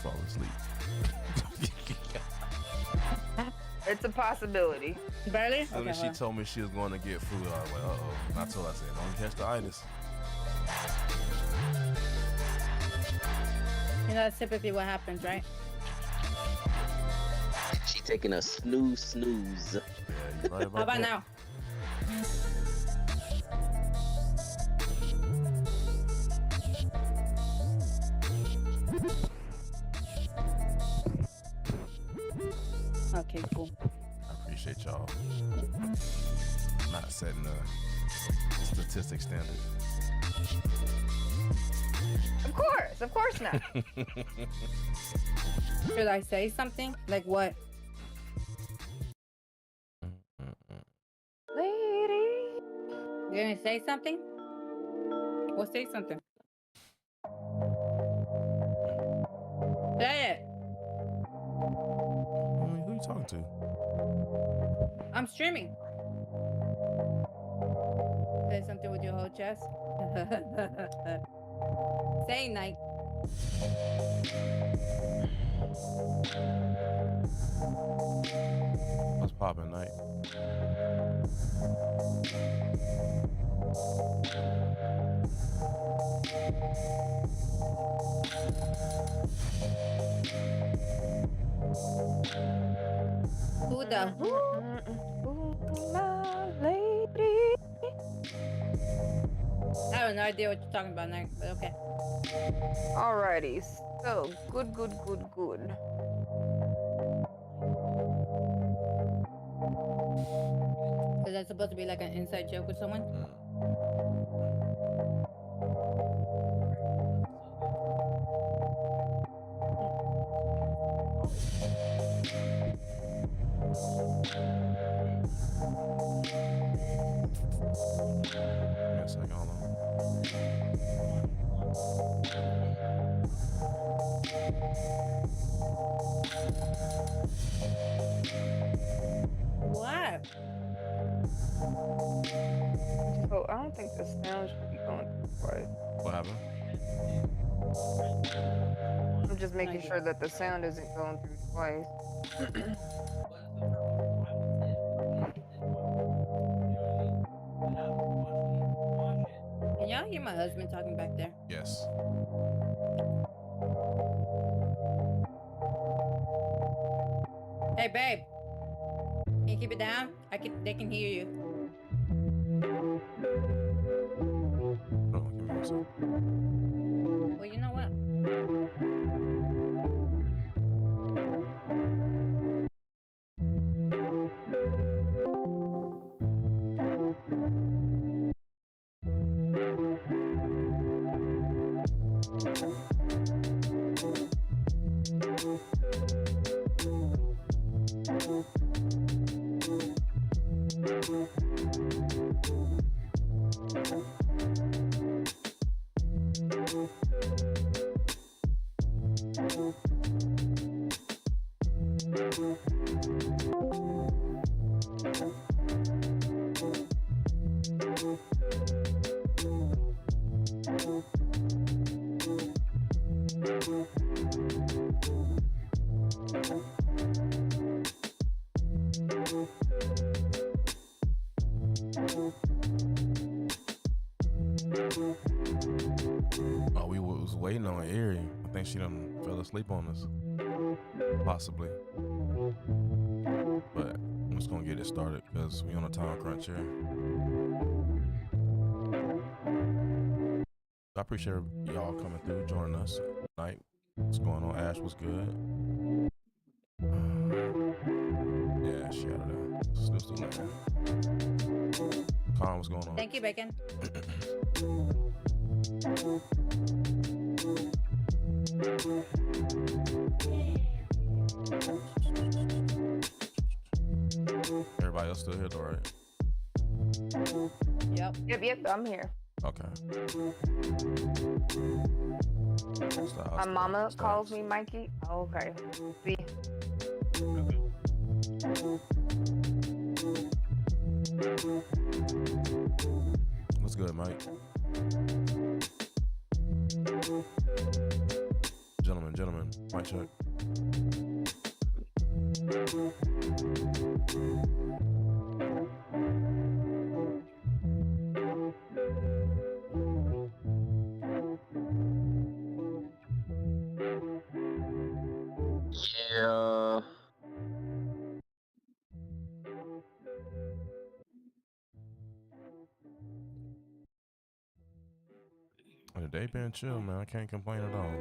fall asleep. It's a possibility. Barely? Soon as she told me she was going to get food, I was like, uh-oh. And I told her, I said, don't catch the itis. You know, that's typically what happens, right? She taking a snooze. Yeah, you right about How about that. now? Okay, cool. I appreciate y'all not setting a statistic standard. Of course not. Should I say something? Like what? Lady. You gonna say something? Well, say something. Say it. I mean, who you talking to? I'm streaming. Say something with your whole chest. Say night. What's poppin', Night? Who the who? Ooh, my lady. I have no idea what you're talking about, Night, but okay. Alrighty. So good. Is that supposed to be like an inside joke with someone? Give me a second, hold on. What? So I don't think the sound should be going through twice. What happened? I'm just making sure that the sound isn't going through twice. Can y'all hear my husband talking back there? Yes. Hey, babe. Can you keep it down? They can hear you. Hold on, give me a second. Well, you know what? Oh, we was waiting on Erie. I think she done fell asleep on us. Possibly. But I'm just gonna get it started because we on a time crunch here. I appreciate y'all coming through, joining us tonight. What's going on? Ash was good. Yeah, she out of there. Still there. Con, what's going on? Thank you, Bacon. Everybody else still here though, right? Yep. Yep, I'm here. Okay. My mama calls me Mikey. Oh, okay. See. What's good, Mike? Gentlemen, mic check. Yeah. The day been chill, man. I can't complain at all.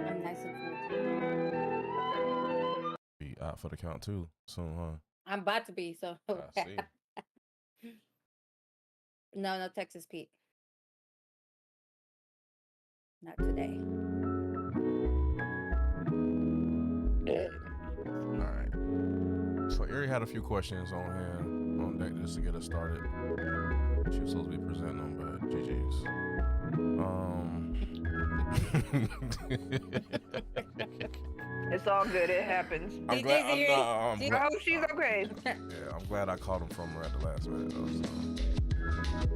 I'm nice and cool. Be out for the count too soon, huh? I'm about to be, so. I see. No, Texas Pete. Not today. All right. So Erie had a few questions on hand on deck just to get us started. She was supposed to be presenting them, but GG's. It's all good. It happens. I'm glad. I'm I glad, hope she's okay. yeah, I'm glad I called him from her at the last minute.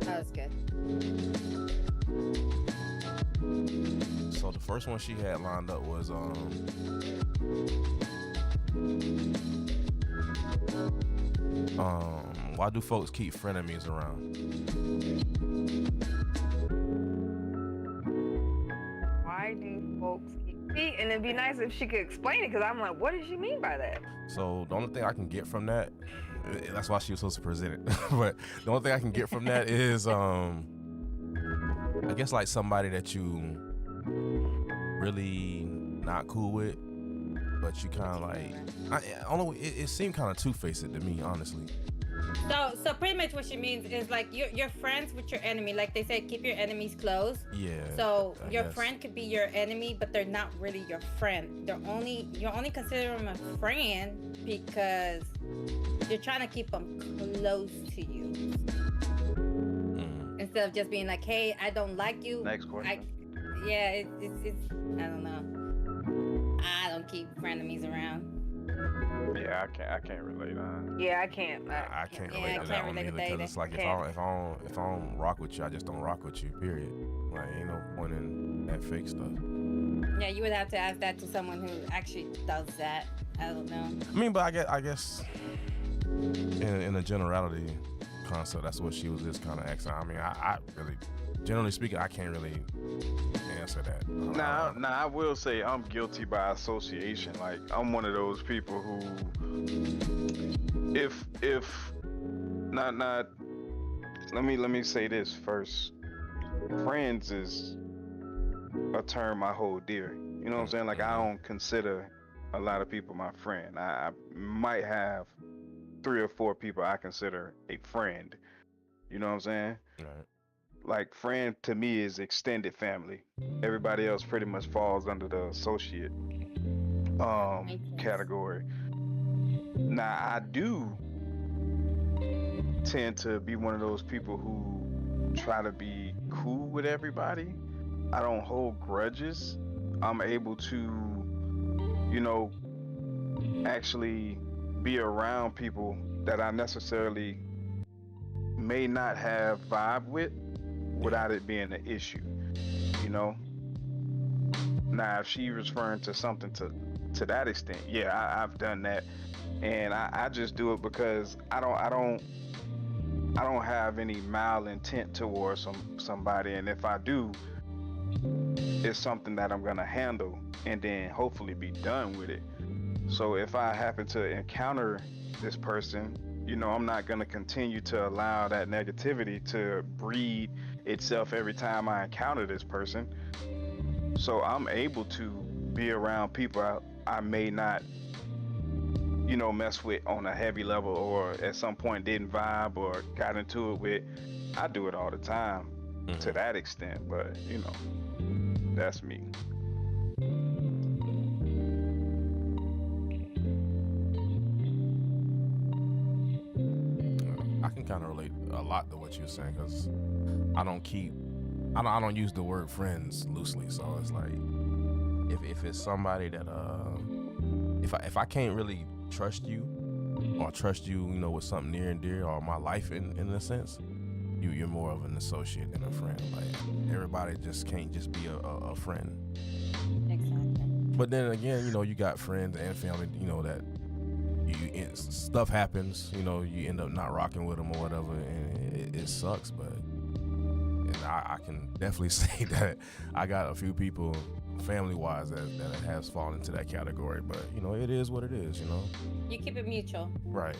That was good. So the first one she had lined up was why do folks keep frenemies around? Why do folks keep? And it'd be nice if she could explain it, because I'm like, what does she mean by that? So the only thing I can get from that, that's why she was supposed to present it. But the only thing I can get from that is, I guess like somebody that you really not cool with, but you kind of like, I don't know. It seemed kind of two-faced to me, honestly. So pretty much what she means is like you're friends with your enemy. Like they say, keep your enemies close. Yeah. So I your guess. friend could be your enemy, but they're not really your friend. You only consider them a friend because you're trying to keep them close to you. Instead of just being like, hey, I don't like you. Next question. It's I don't know. I don't keep frenemies around. Yeah, I can't relate on. Yeah, I can't. I can't Yeah, relate I to can't that one relate to either, that because either. it's like if Can't. I don't rock with you, I just don't rock with you. Period. Like ain't no point in that fake stuff. Yeah, you would have to ask that to someone who actually does that. I don't know. I mean, but I guess in a generality concept, that's what she was just kind of asking. I mean, I really, generally speaking, I can't really answer that. Now I will say I'm guilty by association. Like I'm one of those people who, if not, let me say this first. Friends is a term I hold dear. You know what I'm saying? Like I don't consider a lot of people my friend. I might have 3 or 4 people I consider a friend. You know what I'm saying? Right. Like friend to me is extended family. Everybody else pretty much falls under the associate Makes sense. category. Now I do tend to be one of those people who try to be cool with everybody. I don't hold grudges. I'm able to, you know, actually be around people that I necessarily may not have vibe with without it being an issue, you know. Now if she referring to something to that extent, yeah, I've done that, and I just do it because I don't have any malintent towards somebody, and if I do, it's something that I'm gonna handle and then hopefully be done with it. So if I happen to encounter this person, you know, I'm not gonna continue to allow that negativity to breed itself every time I encounter this person. So I'm able to be around people I may not, you know, mess with on a heavy level, or at some point didn't vibe or got into it with. I do it all the time to that extent, but you know, that's me. I can kind of relate a lot to what you're saying, because I don't use the word friends loosely. So it's like if it's somebody that if I can't really trust you, or trust you, you know, with something near and dear, or my life in a sense, you're more of an associate than a friend. Like everybody just can't just be a friend. Exactly. But then again, you know, you got friends and family, you know, that stuff happens, you know, you end up not rocking with them or whatever, and it sucks. But and I can definitely say that I got a few people, family-wise, that has fallen into that category. But you know, it is what it is. You know. You keep it mutual. Right.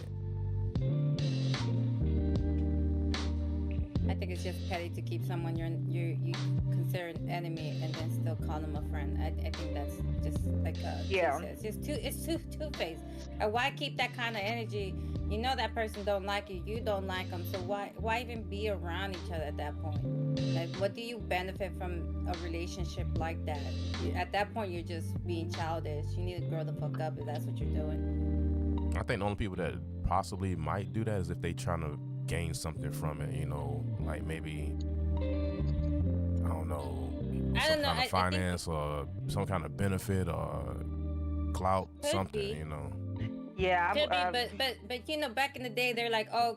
I think it's just petty to keep someone you consider an enemy and then still call them a friend. I think that's just like Yeah. it's too two-faced. Why keep that kind of energy You know that person don't like you. You don't like them. So why even be around each other at that point? Like, what do you benefit from a relationship like that? At that point, you're just being childish. You need to grow the fuck up if that's what you're doing. I think the only people that possibly might do that is if they trying to gain something from it. You know, like maybe I don't know, some kind of finance or some kind of benefit or clout, Could something. be. You know. Yeah, Could be, but you know, back in the day, they're like, oh,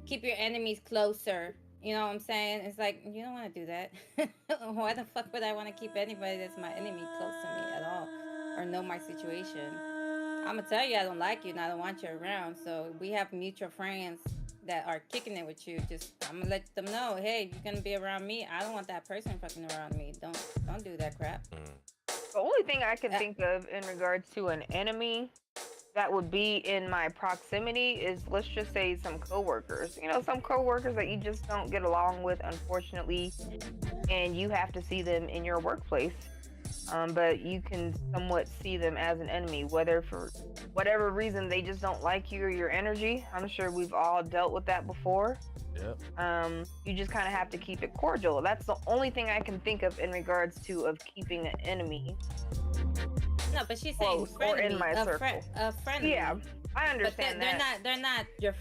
keep your enemies closer. You know what I'm saying? It's like, you don't want to do that. Why the fuck would I want to keep anybody that's my enemy close to me at all, or know my situation? I'm gonna tell you I don't like you and I don't want you around. So we have mutual friends that are kicking it with you. Just I'm gonna let them know, hey, you're gonna be around me. I don't want that person fucking around me. Don't do that crap. The only thing I can think of in regards to an enemy that would be in my proximity is, let's just say, some coworkers. You know, some coworkers that you just don't get along with, unfortunately, and you have to see them in your workplace. But you can somewhat see them as an enemy, whether for whatever reason they just don't like you or your energy. I'm sure we've all dealt with that before. Yep. You just kind of have to keep it cordial. That's the only thing I can think of in regards to of keeping an enemy. No, but she's saying Close or in my circle. A friend. Yeah, I But understand that. they're not your.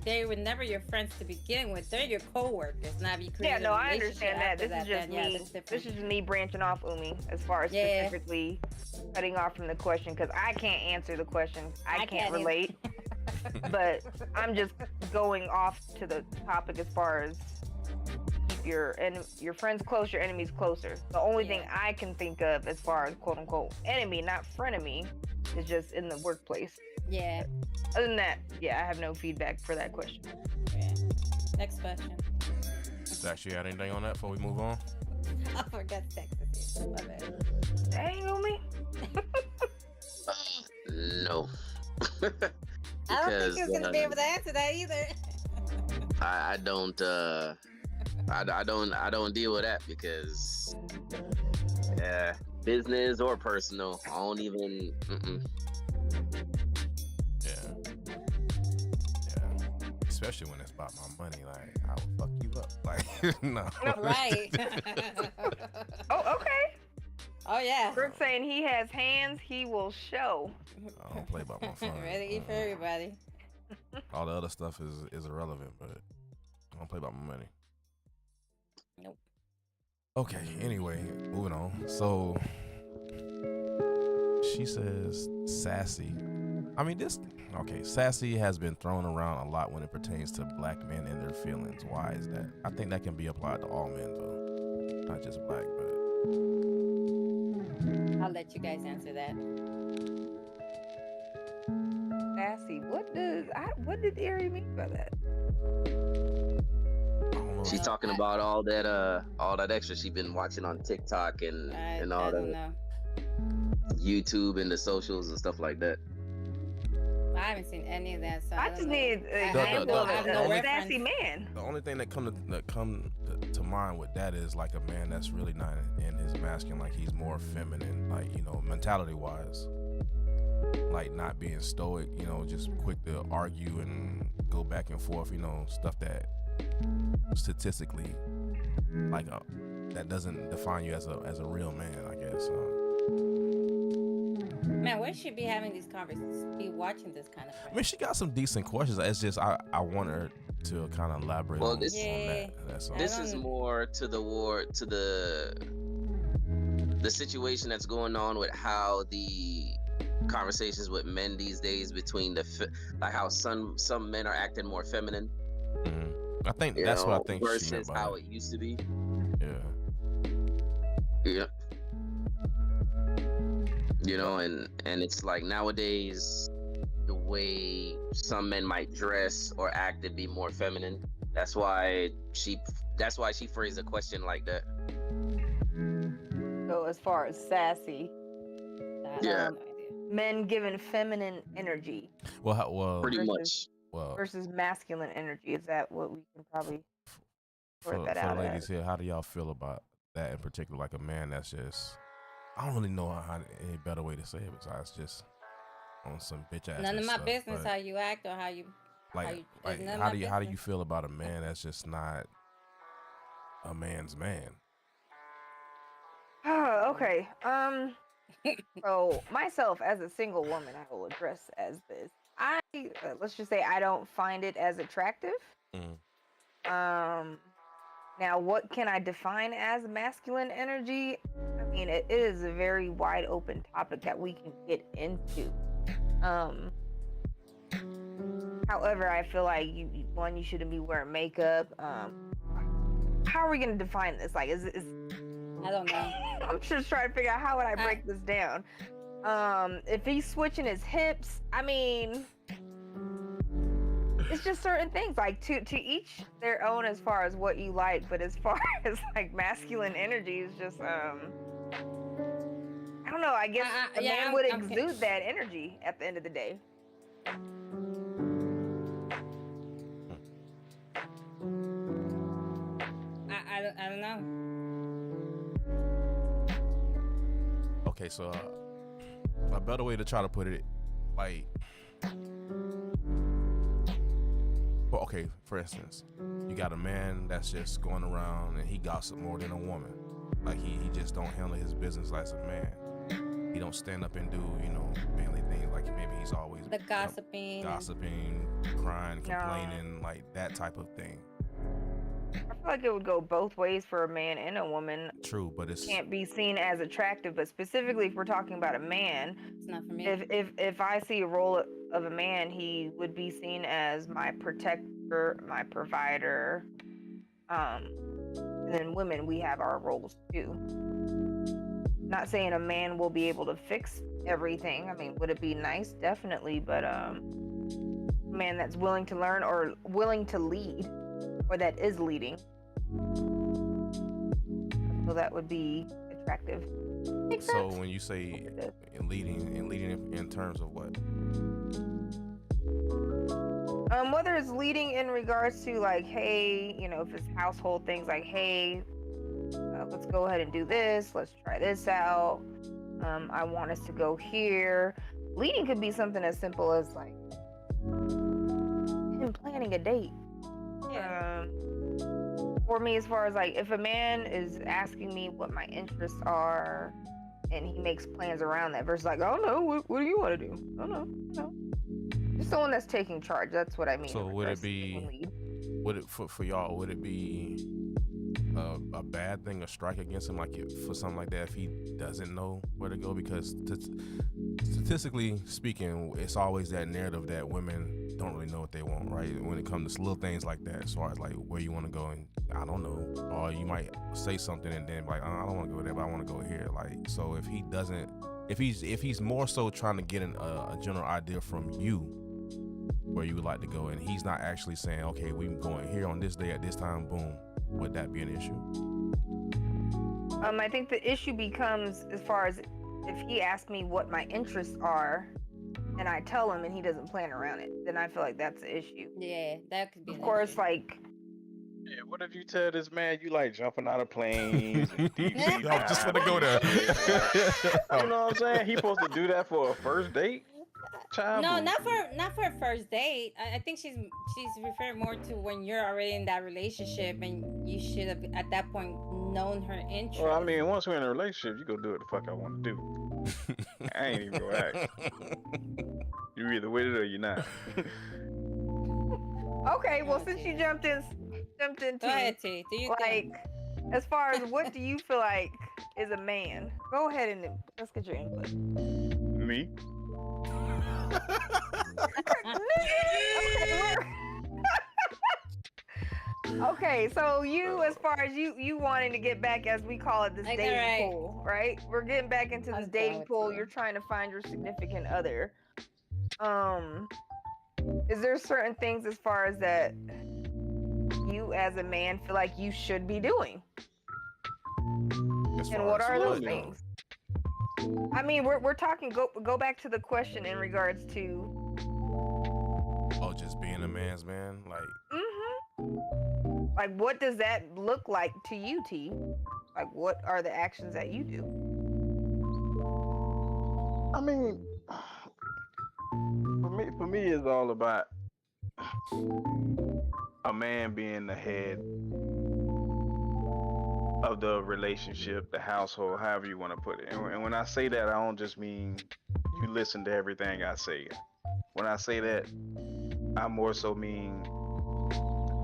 They were never your friends to begin with. They're your coworkers. Now, if you create Yeah, no, a I relationship understand that. after This is just then, yeah, me. that's different. This is just me branching off, Umi, as far as Yeah. specifically cutting off from the question, because I can't answer the question. I can't can't relate. But I'm just going off to the topic as far as keep your friends close, your enemies closer. The only thing Yeah. I can think of as far as quote unquote enemy, not frenemy, is just in the workplace. Yeah. Other than that, yeah, I have no feedback for that question. Yeah. Next question. Zach, you got anything on that before we move on? I forgot to text it. My bad. Dang, Umi. No. I don't think Because, he was gonna be able to answer that either. I don't I don't deal with that because business or personal, I don't even Yeah. Especially when it's about my money, like I will fuck you up. Like no. Right. Oh, okay. Oh yeah. Rick saying he has hands, he will show. I don't play about my phone. Ready for everybody. All the other stuff is irrelevant, but I don't play about my money. Nope. Okay, anyway, moving on. So she says sassy. I mean, sassy has been thrown around a lot when it pertains to black men and their feelings. Why is that? I think that can be applied to all men, though, not just black, but I'll let you guys answer that. Sassy. What did Ari mean by that? I don't know. she's talking about all that extra she's been watching on TikTok and all I don't that know. YouTube and the socials and stuff like that. I haven't seen any of that. So I don't just know. need I an have example no- of I have a no sassy reference. man. The only thing that come to mind with that is like a man that's really not in his masculine, like he's more feminine, like, you know, mentality wise, like not being stoic, you know, just quick to argue and go back and forth, you know, stuff that statistically, like that doesn't define you as a real man, I guess. Man, where should be having these conversations? Be watching this kind of I crap. mean, she got some decent questions. It's just I want her to kind of elaborate Well, on this- on Yeah. that. That's all. I This is don't- more to the situation that's going on with how the conversations with men these days between like how some men are acting more feminine. Mhm. I think You that's know, what I think she versus meant by how it. it used to be. Yeah. Yeah. You know, and it's like nowadays the way some men might dress or act to be more feminine. That's why she phrased a question like that. So as far as sassy, I have Yeah. no idea. men given feminine energy Well, Pretty Versus- much. well. versus masculine energy. Is that what we can probably For sort that the out ladies as? here, how do y'all feel about that in particular? Like a man that's just, I don't really know how any better way to say it besides just on some bitch ass. None of my stuff, business but, how you act or how you. like, it's none of how my do you business. feel about a man that's just not a man's man? Oh, okay. So myself as a single woman, I will address as this. I let's just say I don't find it as attractive. Mm. Now what can I define as masculine energy? I mean, it is a very wide open topic that we can get into. However, I feel like you shouldn't be wearing makeup. How are we gonna define this? Like, is I don't know. I'm just trying to figure out how would I break this down. If he's switching his hips, I mean, it's just certain things. Like to each their own as far as what you like, but as far as like masculine energy is just I don't know. I guess a man would exude that energy at the end of the day. I don't know. Okay, so a better way to try to put it, like, well, okay, for instance, you got a man that's just going around and he gossip more than a woman. Like he just don't handle his business like a man. He don't stand up and do, manly things. Like maybe he's always The gossiping. Crying, complaining, like that type of thing. I feel like it would go both ways for a man and a woman. True, but it can't be seen as attractive. But specifically, if we're talking about a man, It's not for me. if I see a role of a man, he would be seen as my protector, my provider. And then women, we have our roles too. Not saying a man will be able to fix everything. I mean, would it be nice? Definitely, but a man that's willing to learn or willing to lead, or that is leading, so that would be attractive. So when you say leading in terms of what? Whether it's leading in regards to like, hey, if it's household things like, hey, let's go ahead and do this. Let's try this out. I want us to go here. Leading could be something as simple as like him planning a date. Yeah. For me, as far as like, if a man is asking me what my interests are and he makes plans around that versus like, oh no, what do you want to do? Oh no. Just someone that's taking charge. That's what I mean. So would it be, for y'all, would it be a bad thing, a strike against him, like for something like that, if he doesn't know where to go? Because statistically speaking, it's always that narrative that women don't really know what they want, right? When it comes to little things like that, as far as like where you want to go, and I don't know, or you might say something and then like, I don't want to go there, but I want to go here. Like, so if he doesn't, if he's more so trying to get a general idea from you where you would like to go, and he's not actually saying, okay, we going here on this day at this time, boom, would that be an issue? I think the issue becomes as far as if he asks me what my interests are and I tell him and he doesn't plan around it, then I feel like that's the issue. Yeah, that could be. Of course, like, yeah, what if you tell this man you like jumping out of planes? And I'm just gonna go there. You know what I'm saying? He supposed to do that for a first date? Child No, boo. not for a first date. I think she's referring more to when you're already in that relationship and you should have at that point known her interest. Well, I mean, once we're in a relationship, you go do what the fuck I want to do. I ain't even gonna ask. You either with it or you're not. okay, well, since you jumped into Go ahead, T. Do you like, think? as far as what do you feel like is a man? Go ahead and let's get your input. Me? Okay, so you, as far as you wanting to get back, as we call it, this Like, dating alright. pool, right? We're getting back into I'm this down dating with pool. you. You're trying to find your significant other. Is there certain things as far as that you as a man feel like you should be doing? As And far what as are those what? things? I mean, we're talking. Go back to the question in regards to. Oh, just being a man's man, like. Like, what does that look like to you, T? Like, what are the actions that you do? I mean, me, it's all about a man being the head of the relationship, the household, however you want to put it. And when I say that, I don't just mean you listen to everything I say. When I say that, I more so mean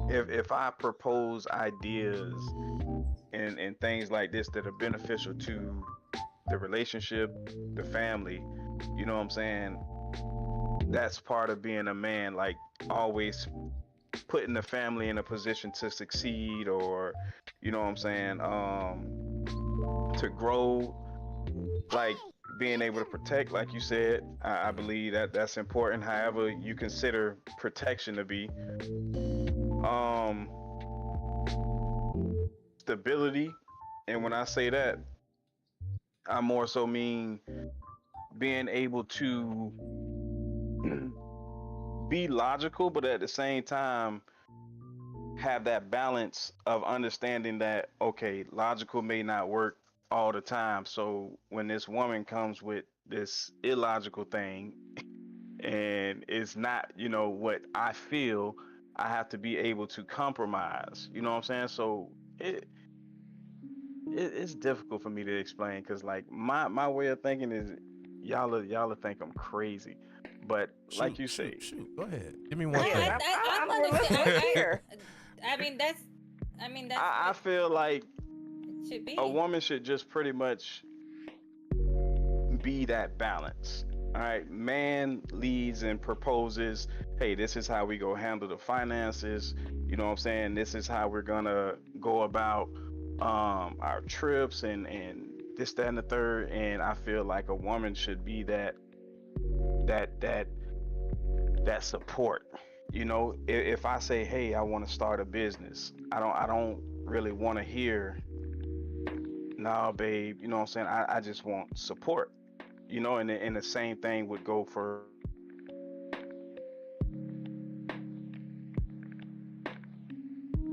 if I propose ideas and things like this that are beneficial to the relationship, the family, you know what I'm saying? That's part of being a man, like always putting the family in a position to succeed, or you know what I'm saying, to grow, like being able to protect, like you said. I believe that that's important, however you consider protection to be. um Stability. And when I say that, I more so mean being able to be logical, but at the same time have that balance of understanding that, okay, logical may not work all the time. So when this woman comes with this illogical thing and it's not, you know, what I feel, I have to be able to compromise. You know what I'm saying? So it's difficult for me to explain, because like my way of thinking is y'all think I'm crazy, but like you say, shoot. Go ahead. Give me No, one thing. I'm understand. listening here. I mean, that's I feel like it should be. a woman should just pretty much be that balance. All right, man leads and proposes, hey, this is how we go handle the finances. You know what I'm saying? This is how we're gonna go about our trips and this, that, and the third. And I feel like a woman should be that support. You know, if I say, hey, I want to start a business, I don't really want to hear, nah, babe, you know what I'm saying? I just want support. You know, and the same thing would go for.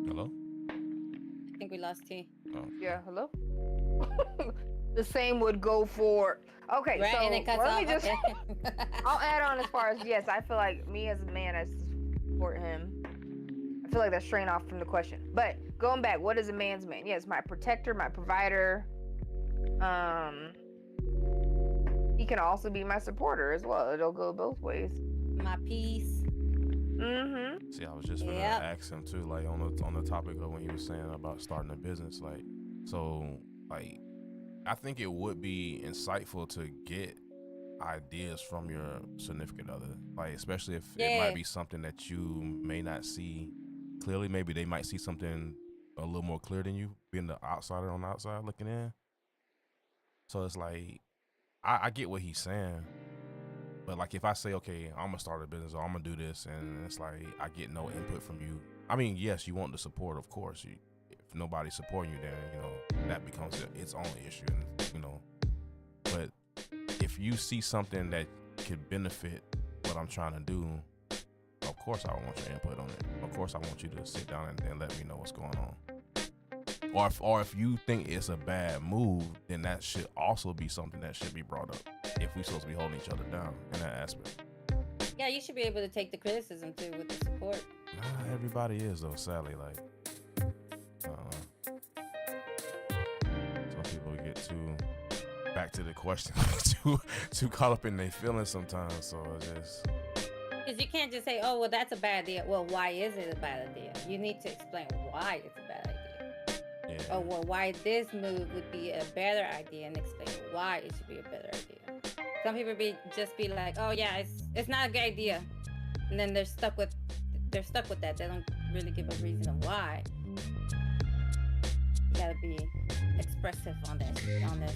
Hello? I think we lost T. Oh. Yeah, hello? The same would go for. Okay, Right, and it so cuts let me off. just. Okay. I'll add on as far as, yes, I feel like me as a man, I support him. I feel like that's straying off from the question. But going back, what is a man's man? Yes, my protector, my provider. He can also be my supporter as well. It'll go both ways. My piece. Mm-hmm. See, I was just gonna Yep. ask him too, like on the topic of when he was saying about starting a business, like, so like I think it would be insightful to get ideas from your significant other, like especially if it Yeah. might be something that you may not see clearly. Maybe they might see something a little more clear than you, being the outsider on the outside looking in. So it's like I get what he's saying, but like if I say, okay, I'm gonna start a business or I'm gonna do this, and it's like I get no input from you. I mean, yes, you want the support, of course. If nobody's supporting you, then you know that becomes its own issue, and you know. But if you see something that could benefit what I'm trying to do, of course I want your input on it. Of course I want you to sit down and let me know what's going on. Or if you think it's a bad move, then that should also be something that should be brought up. If we're supposed to be holding each other down in that aspect. Yeah, you should be able to take the criticism too with the support. Nah, everybody is though. Sadly, like, some people get too back to the question, too caught up in their feelings sometimes. So it's just. Because you can't just say, oh, well, that's a bad idea. Well, why is it a bad idea? You need to explain why it's a bad idea. Yeah. Or well, why this move would be a better idea, and explain why it should be a better idea. Some people just be like, oh yeah, it's not a good idea, and then they're stuck with that. They don't really give a reason of why. You gotta be expressive on that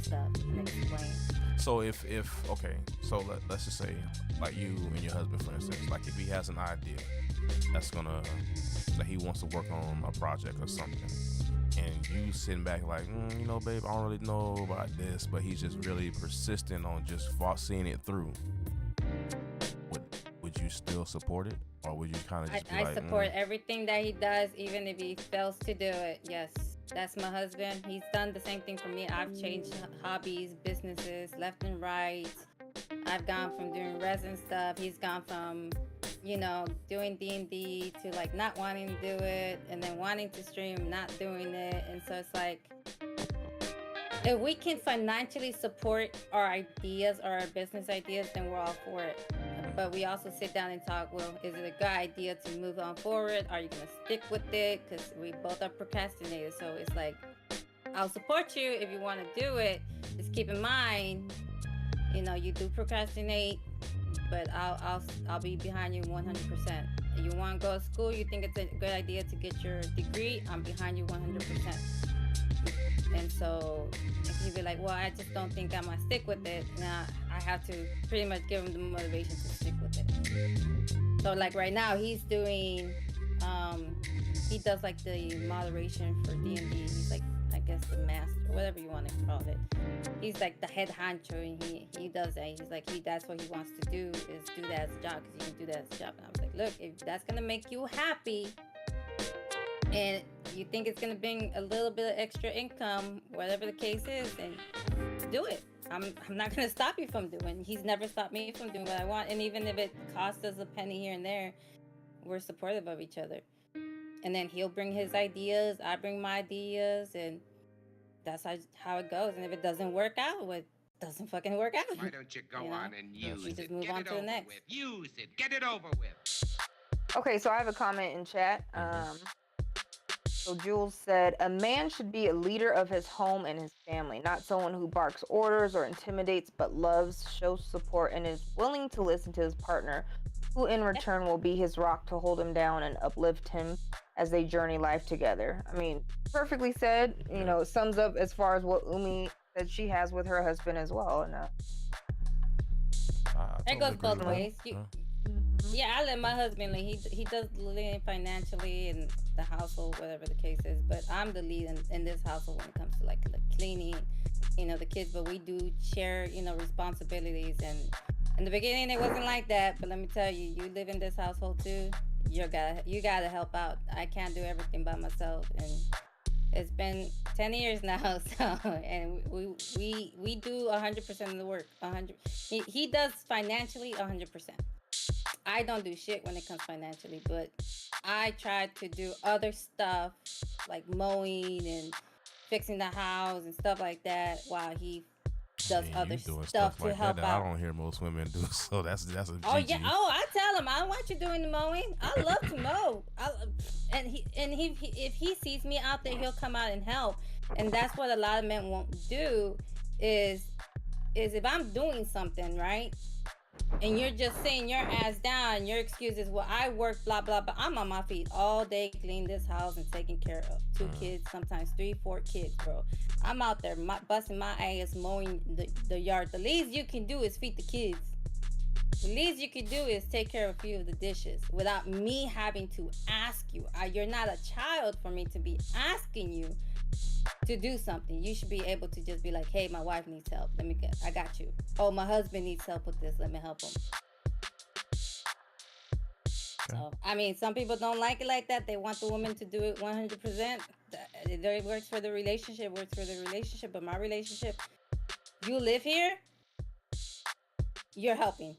stuff and explain. So if okay, so let's just say like you and your husband, for instance, like if he has an idea that he wants to work on a project or something, and you sitting back like, you know, babe, I don't really know about this, but he's just really persistent on just seeing it through. Would you still support it, or would you kind of just be I like, support everything that he does, even if he fails to do it. Yes, that's my husband. He's done the same thing for me. I've changed hobbies, businesses, left and right. I've gone from doing resin stuff. He's gone from, you know, doing D&D to like not wanting to do it, and then wanting to stream, not doing it. And so it's like, if we can financially support our ideas or our business ideas, then we're all for it. But we also sit down and talk, well, is it a good idea to move on forward? Are you going to stick with it? Because we both are procrastinators. So it's like, I'll support you if you want to do it. Just keep in mind, you know, you do procrastinate, but I'll be behind you 100%. If you want to go to school, you think it's a good idea to get your degree, I'm behind you 100%. And so if you be like, well, I just don't think I'm gonna stick with it, now I have to pretty much give him the motivation to stick with it. So like right now he's doing he does like the moderation for D&D. He's like, I guess the master, whatever you want to call it. He's like the head honcho, and he does that. He's like, that's what he wants to do, is do that as a job, because you can do that as a job. And I was like, look, if that's gonna make you happy and you think it's gonna bring a little bit of extra income, whatever the case is, then do it. I'm not gonna stop you from doing. He's never stopped me from doing what I want, and even if it costs us a penny here and there, we're supportive of each other. And then he'll bring his ideas, I bring my ideas, and that's how it goes. And if it doesn't work out, well, it doesn't fucking work out. Why don't you go You know? on and use We just it? move Get on it to the over next. with. Use it. Get it over with. Okay, so I have a comment in chat. So Jules said, a man should be a leader of his home and his family, not someone who barks orders or intimidates, but loves, shows support, and is willing to listen to his partner, who in return will be his rock to hold him down and uplift him as they journey life together. I mean, perfectly said. You know, it sums up as far as what Umi said she has with her husband as well. And It goes both ways. Yeah, I let my husband lead. He does lead financially in the household, whatever the case is. But I'm the lead in this household when it comes to like the cleaning, you know, the kids. But we do share, you know, responsibilities. And in the beginning, it wasn't like that. But let me tell you, you live in this household too. You gotta help out. I can't do everything by myself, and it's been 10 years now. So, and we do 100% of the work. 100. He does financially 100%. I don't do shit when it comes financially, but I try to do other stuff like mowing and fixing the house and stuff like that while he does other stuff to like help that out. I don't hear most women do, so that's a Oh GG. yeah. Oh, I tell him I don't want you doing the mowing. I love to mow. If he sees me out there, he'll come out and help. And that's what a lot of men won't do. Is if I'm doing something right, and you're just sitting your ass down, your excuse is, well, I work, blah blah blah. I'm on my feet all day, cleaning this house and taking care of 2 kids, sometimes 3, 4 kids, bro. I'm out there busting my ass mowing the yard. The least you can do is feed the kids. The least you can do is take care of a few of the dishes without me having to ask you. You're not a child for me to be asking you to do something. You should be able to just be like, hey, my wife needs help. I got you. Oh, my husband needs help with this. Let me help him. So, I mean, some people don't like it like that. They want the woman to do it 100%. It works for the relationship, but my relationship, you live here, you're helping.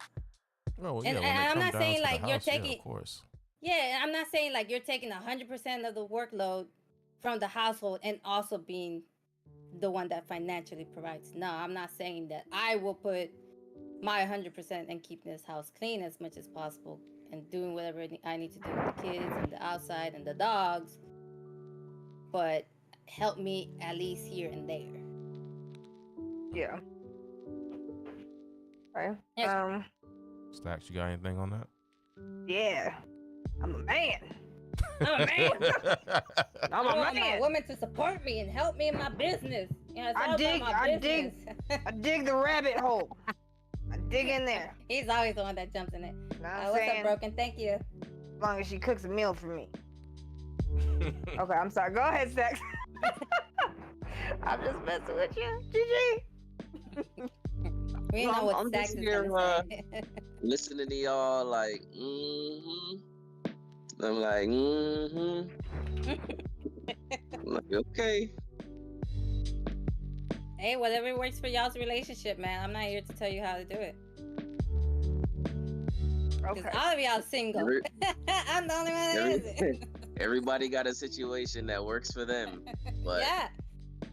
Oh, well, and yeah, when it I'm come not down saying to like the you're house, taking, yeah, of course. Yeah, I'm not saying like you're taking 100% of the workload from the household and also being the one that financially provides. No, I'm not saying that. I will put my 100% in keeping this house clean as much as possible and doing whatever I need to do with the kids and the outside and the dogs, but help me at least here and there. yeah. Okay. Yes. Stacks, you got anything on that? Yeah. I'm a man. I'm a man. I'm I a want my man. woman to support me and help me in my business. You know, it's all I dig about my business. I dig the rabbit hole. I dig in there. He's always the one that jumps in it. Know what I'm What's saying? up, Broken? Thank you. As long as she cooks a meal for me. Okay, I'm sorry. Go ahead, Sex. I'm just messing with you. GG. We No, know what I'm Stacks just is here, gonna say. Listening to y'all like, I'm like, I'm like, okay. Hey, whatever works for y'all's relationship, man. I'm not here to tell you how to do it. Because Okay. all of y'all single. Every- I'm the only one that isn't. Everybody got a situation that works for them, but Yeah.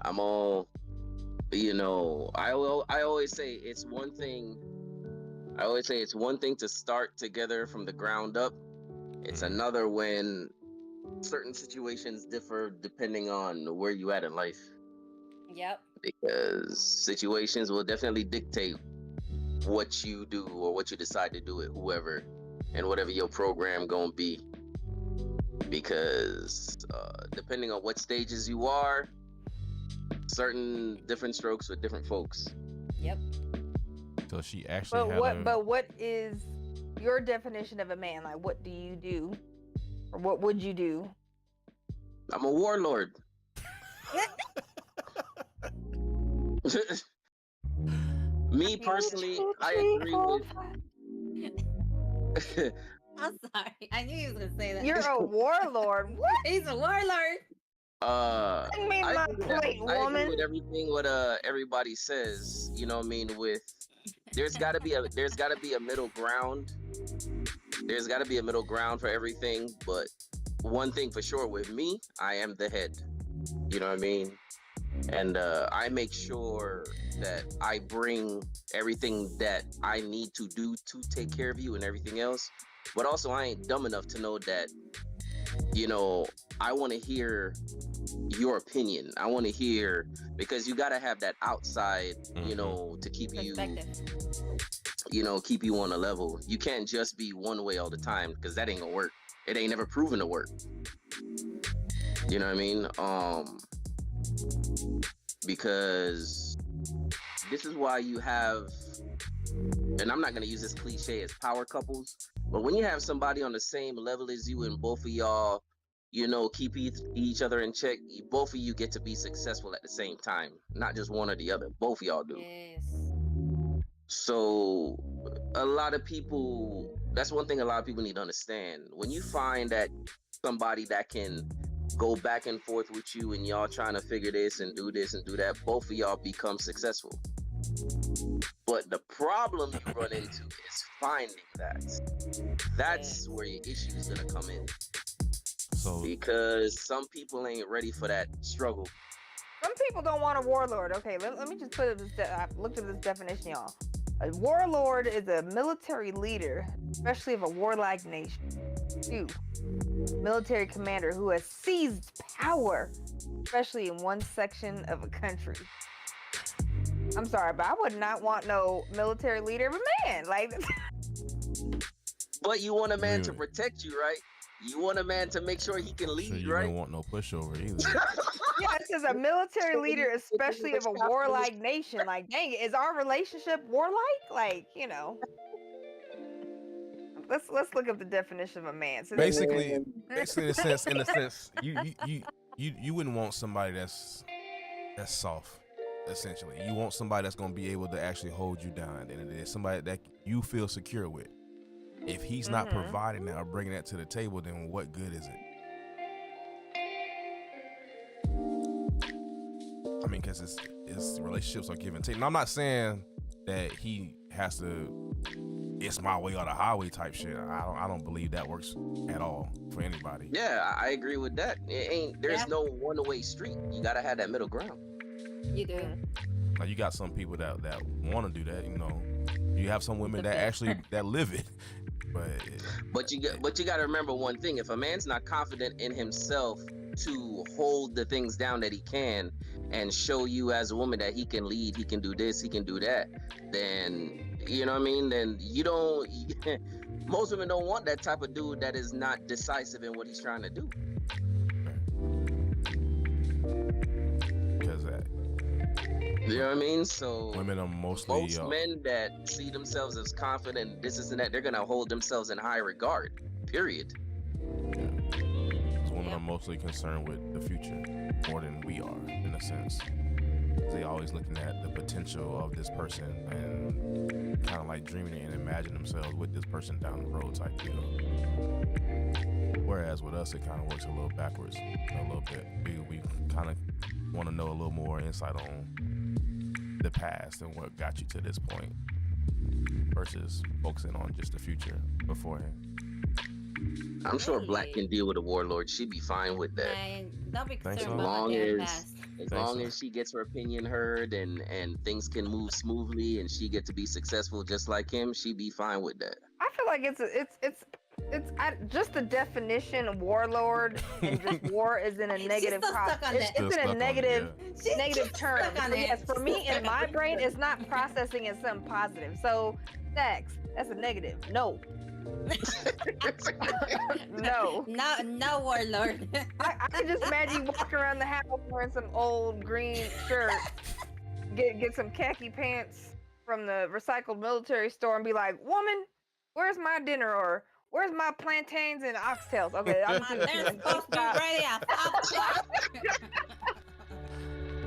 I'm all, I always say it's one thing. I always say it's one thing to start together from the ground up. It's another when certain situations differ depending on where you at in life, Yep. because situations will definitely dictate what you do or what you decide to do with whoever and whatever your program gonna be. Because depending on what stages you are, certain different strokes with different folks. Yep. So she actually But what is your definition of a man? Like, what do you do, or what would you do? I'm a warlord. Me personally, I agree with. I'm sorry. I knew he was gonna say that. You're a warlord. What? He's a warlord. Bring me my plate, I agree woman. with everything what everybody says. You know what I mean? With there's gotta be a middle ground. There's gotta be a middle ground for everything. But one thing for sure with me, I am the head. You know what I mean? And I make sure that I bring everything that I need to do to take care of you and everything else. But also, I ain't dumb enough to know that, I want to hear your opinion. I want to hear, because you got to have that outside, to keep you, keep you on a level. You can't just be one way all the time, because that ain't gonna work. It ain't never proven to work. You know what I mean? Because this is why you have, and I'm not going to use this cliche as power couples, but when you have somebody on the same level as you and both of y'all, keep each other in check, both of you get to be successful at the same time, not just one or the other. Both of y'all do. Yes. So a lot of people, that's one thing a lot of people need to understand. When you find that somebody that can go back and forth with you and y'all trying to figure this and do that, both of y'all become successful. But the problem you run into is finding that. That's where your issue is gonna come in. So because some people ain't ready for that struggle. Some people don't want a warlord. Okay, let me just put this. I looked at this definition, y'all. A warlord is a military leader, especially of a warlike nation. 2. Military commander who has seized power, especially in one section of a country. I'm sorry, but I would not want no military leader of a man. Like, but you want a man to protect you, right? You want a man to make sure he can lead, so you right? don't want no pushover either. yeah, it says a military leader, especially of a warlike nation. Like, dang, is our relationship warlike? Like, Let's look up the definition of a man. So basically, in a sense, you wouldn't want somebody that's soft. Essentially, you want somebody that's gonna be able to actually hold you down at the end of the day. Somebody that you feel secure with. If he's not providing that or bringing that to the table, then what good is it? I mean, because it's relationships are give and take. And I'm not saying that he has to, it's my way or the highway type shit. I don't believe that works at all for anybody. Yeah, I agree with that. There's no one-way street. You gotta have that middle ground. You do. Now you got some people that want to do that. You have some women that actually that live it. But you got to remember one thing: if a man's not confident in himself to hold the things down that he can and show you as a woman that he can lead, he can do this, he can do that, then you know what I mean. Then you don't. Most women don't want that type of dude that is not decisive in what he's trying to do. Because that. You know what I mean? So women are mostly most men that see themselves as confident, this and that, they're gonna hold themselves in high regard. Period. Yeah. Because women are mostly concerned with the future more than we are, in a sense. They always looking at the potential of this person and kind of like dreaming and imagine themselves with this person down the road type deal. Whereas with us, it kind of works a little backwards, a little bit. We kind of want to know a little more insight on the past and what got you to this point versus focusing on just the future beforehand. I'm sure Black Really? can deal with a warlord. She'd be fine with that. And don't be Thanks, concerned so. about Long my damn as- past. As Think long so. as she gets her opinion heard and things can move smoothly and she get to be successful just like him, she'd be fine with that. I feel like just the definition of warlord and just war is in a She's negative. still stuck on It's, that. Still it's in stuck a on it, negative. She's Negative just term. stuck on So it. yes, for me in my brain, it's not processing as something positive. So sex, that's a negative. No. No. No warlord. I can just imagine you walking around the house wearing some old green shirt, get some khaki pants from the recycled military store and be like, woman, where's my dinner? Or where's my plantains and oxtails? Okay, I'm They're supposed to be ready at 5 o'clock.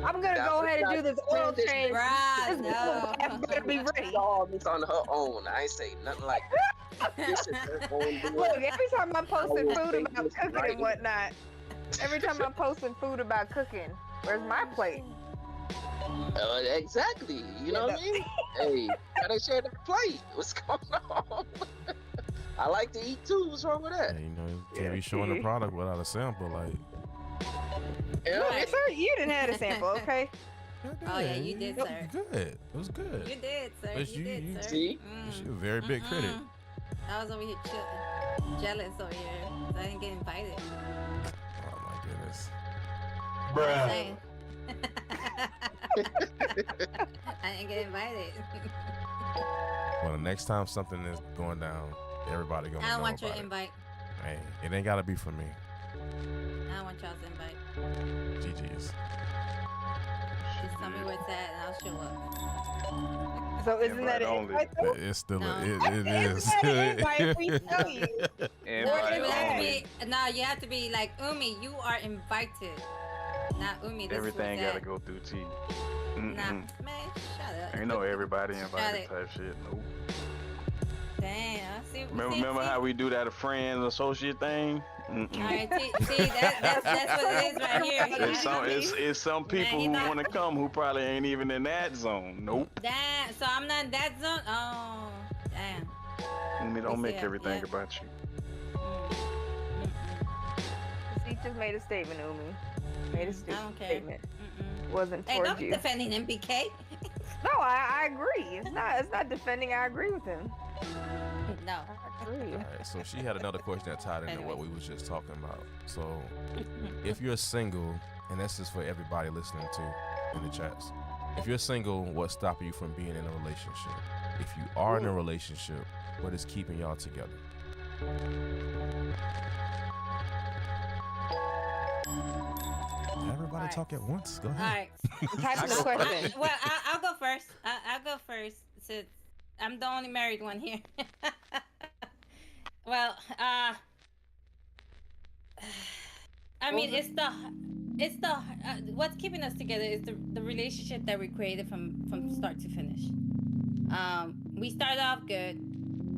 I'm gonna That's go what ahead and I do this said, oil this change. Bruh, This no. better be ready. All this on her own. I ain't say nothing like this is her own doing. Look, every time I'm posting will food take about this cooking right and whatnot, every time I'm posting food about cooking, where's my plate? Exactly. You know what I mean? Hey, gotta share the plate. What's going on? I like to eat too. What's wrong with that? Yeah, you know, you can't be showing the key. product without a sample. Like, Yeah, Look, sir, you didn't have a sample, okay? Oh, yeah, you did, That sir. was good. It was good. You did, sir. But You did, sir. see? She's a very big critic. I was over here jealous over here. 'Cause I didn't get invited. Oh my goodness. Bruh. Saying. I didn't get invited. Well, the next time something is going down, everybody gonna I don't know want your about it. invite. Hey, it ain't gotta be for me. I don't want y'all's invite. GG's. Just tell me where it's at and I'll show up. So isn't Invite that an only. invite though? It's still No. it is. Isn't that an invite if we tell you? Or Invite it would have to only. be, no, you have to be like, Umi, you are invited. Not Umi, this Everything is where gotta it's go through T. at. Nah, man, shut up. Ain't no everybody Shut invited it. type shit. Nope. Damn, see, Remember how we do that a friend associate thing? Alright, see, that's what it is right here. It's some people he who not- want to come who probably ain't even in that zone. Nope. Damn, so I'm not in that zone? Oh, damn. I mean, don't Yes, make yeah, everything yeah. about you. He just made a statement, Umi. Made a don't care. statement. Mm-mm. Wasn't Hey, towards don't be you. defending MBK. No, I agree. It's not defending. I agree with him. No. I agree. All right, so she had another question that tied into what Anyways. we was just talking about. So, if you're single, and this is for everybody listening to in the chats, if you're single, what's stopping you from being in a relationship? If you are in a relationship, what is keeping y'all together? Everybody Alright. talk at once. Go All ahead. right. Type in the question. Well, I'll go first. I'll go first since I'm the only married one here. Well, I mean, it's the what's keeping us together is the relationship that we created from start to finish. We started off good.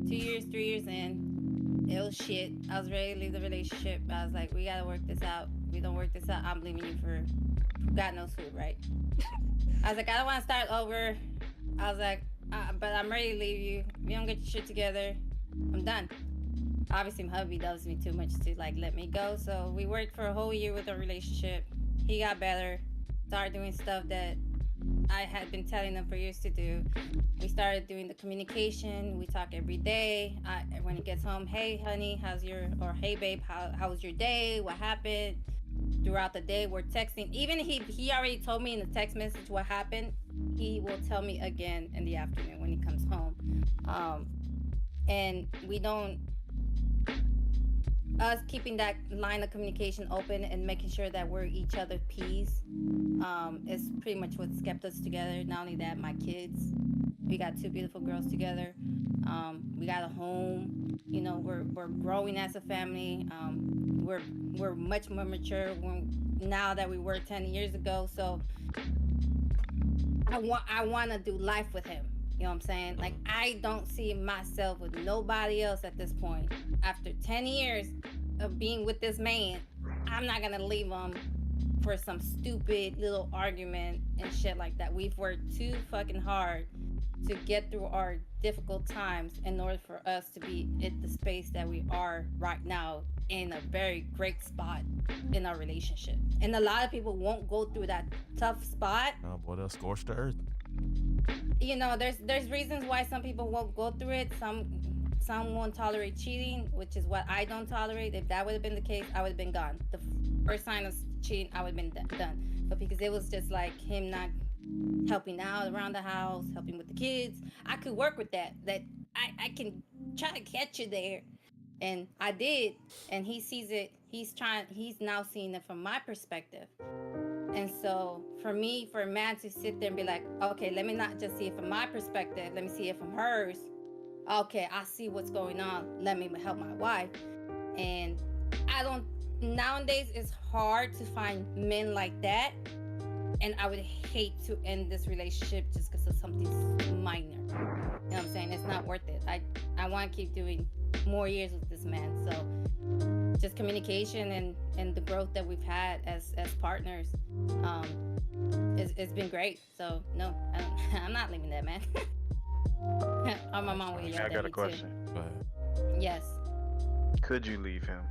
2 years, 3 years in, it was shit. I was ready to leave the relationship. I was like, we gotta work this out. We don't work this out, I'm leaving you for God knows who, right? I was like, I don't want to start over. I was like, but I'm ready to leave you. We don't get your shit together. I'm done. Obviously, my hubby loves me too much to like let me go. So we worked for a whole year with our relationship. He got better. Started doing stuff that I had been telling him for years to do. We started doing the communication. We talk every day. When he gets home, hey honey, or hey babe, how was your day? What happened? Throughout the day, we're texting. Even he already told me in the text message what happened. He will tell me again in the afternoon when he comes home. And we don't. Us keeping that line of communication open and making sure that we're each other's peas is pretty much what's kept us together. Not only that, my kids, we got 2 beautiful girls together. We got a home. You know, we're growing as a family. We're much more mature now that we were 10 years ago. So I want to do life with him. You know what I'm saying? Like, I don't see myself with nobody else at this point. After 10 years of being with this man, I'm not going to leave him for some stupid little argument and shit like that. We've worked too fucking hard to get through our difficult times in order for us to be at the space that we are right now, in a very great spot in our relationship. And a lot of people won't go through that tough spot. Oh boy, they'll scorch the earth. You know, there's reasons why some people won't go through it. Some won't tolerate cheating, which is what I don't tolerate. If that would have been the case, I would have been gone. The first sign of cheating, I would have been done. But because it was just like him not helping out around the house, helping with the kids, I could work with that. That I can try to catch you there. And I did. And he sees it. He's now seeing it from my perspective. And so for a man to sit there and be like, okay, let me not just see it from my perspective, let me see it from hers. Okay, I see what's going on. Let me help my wife. And nowadays it's hard to find men like that. And I would hate to end this relationship just because of something minor. You know what I'm saying? It's not worth it. I want to keep doing more years with this man. So just communication and the growth that we've had as partners, it's been great. So no, I'm not leaving that man. Oh, my mom would yell I at got a me question. Go ahead. too. Yes. Could you leave him?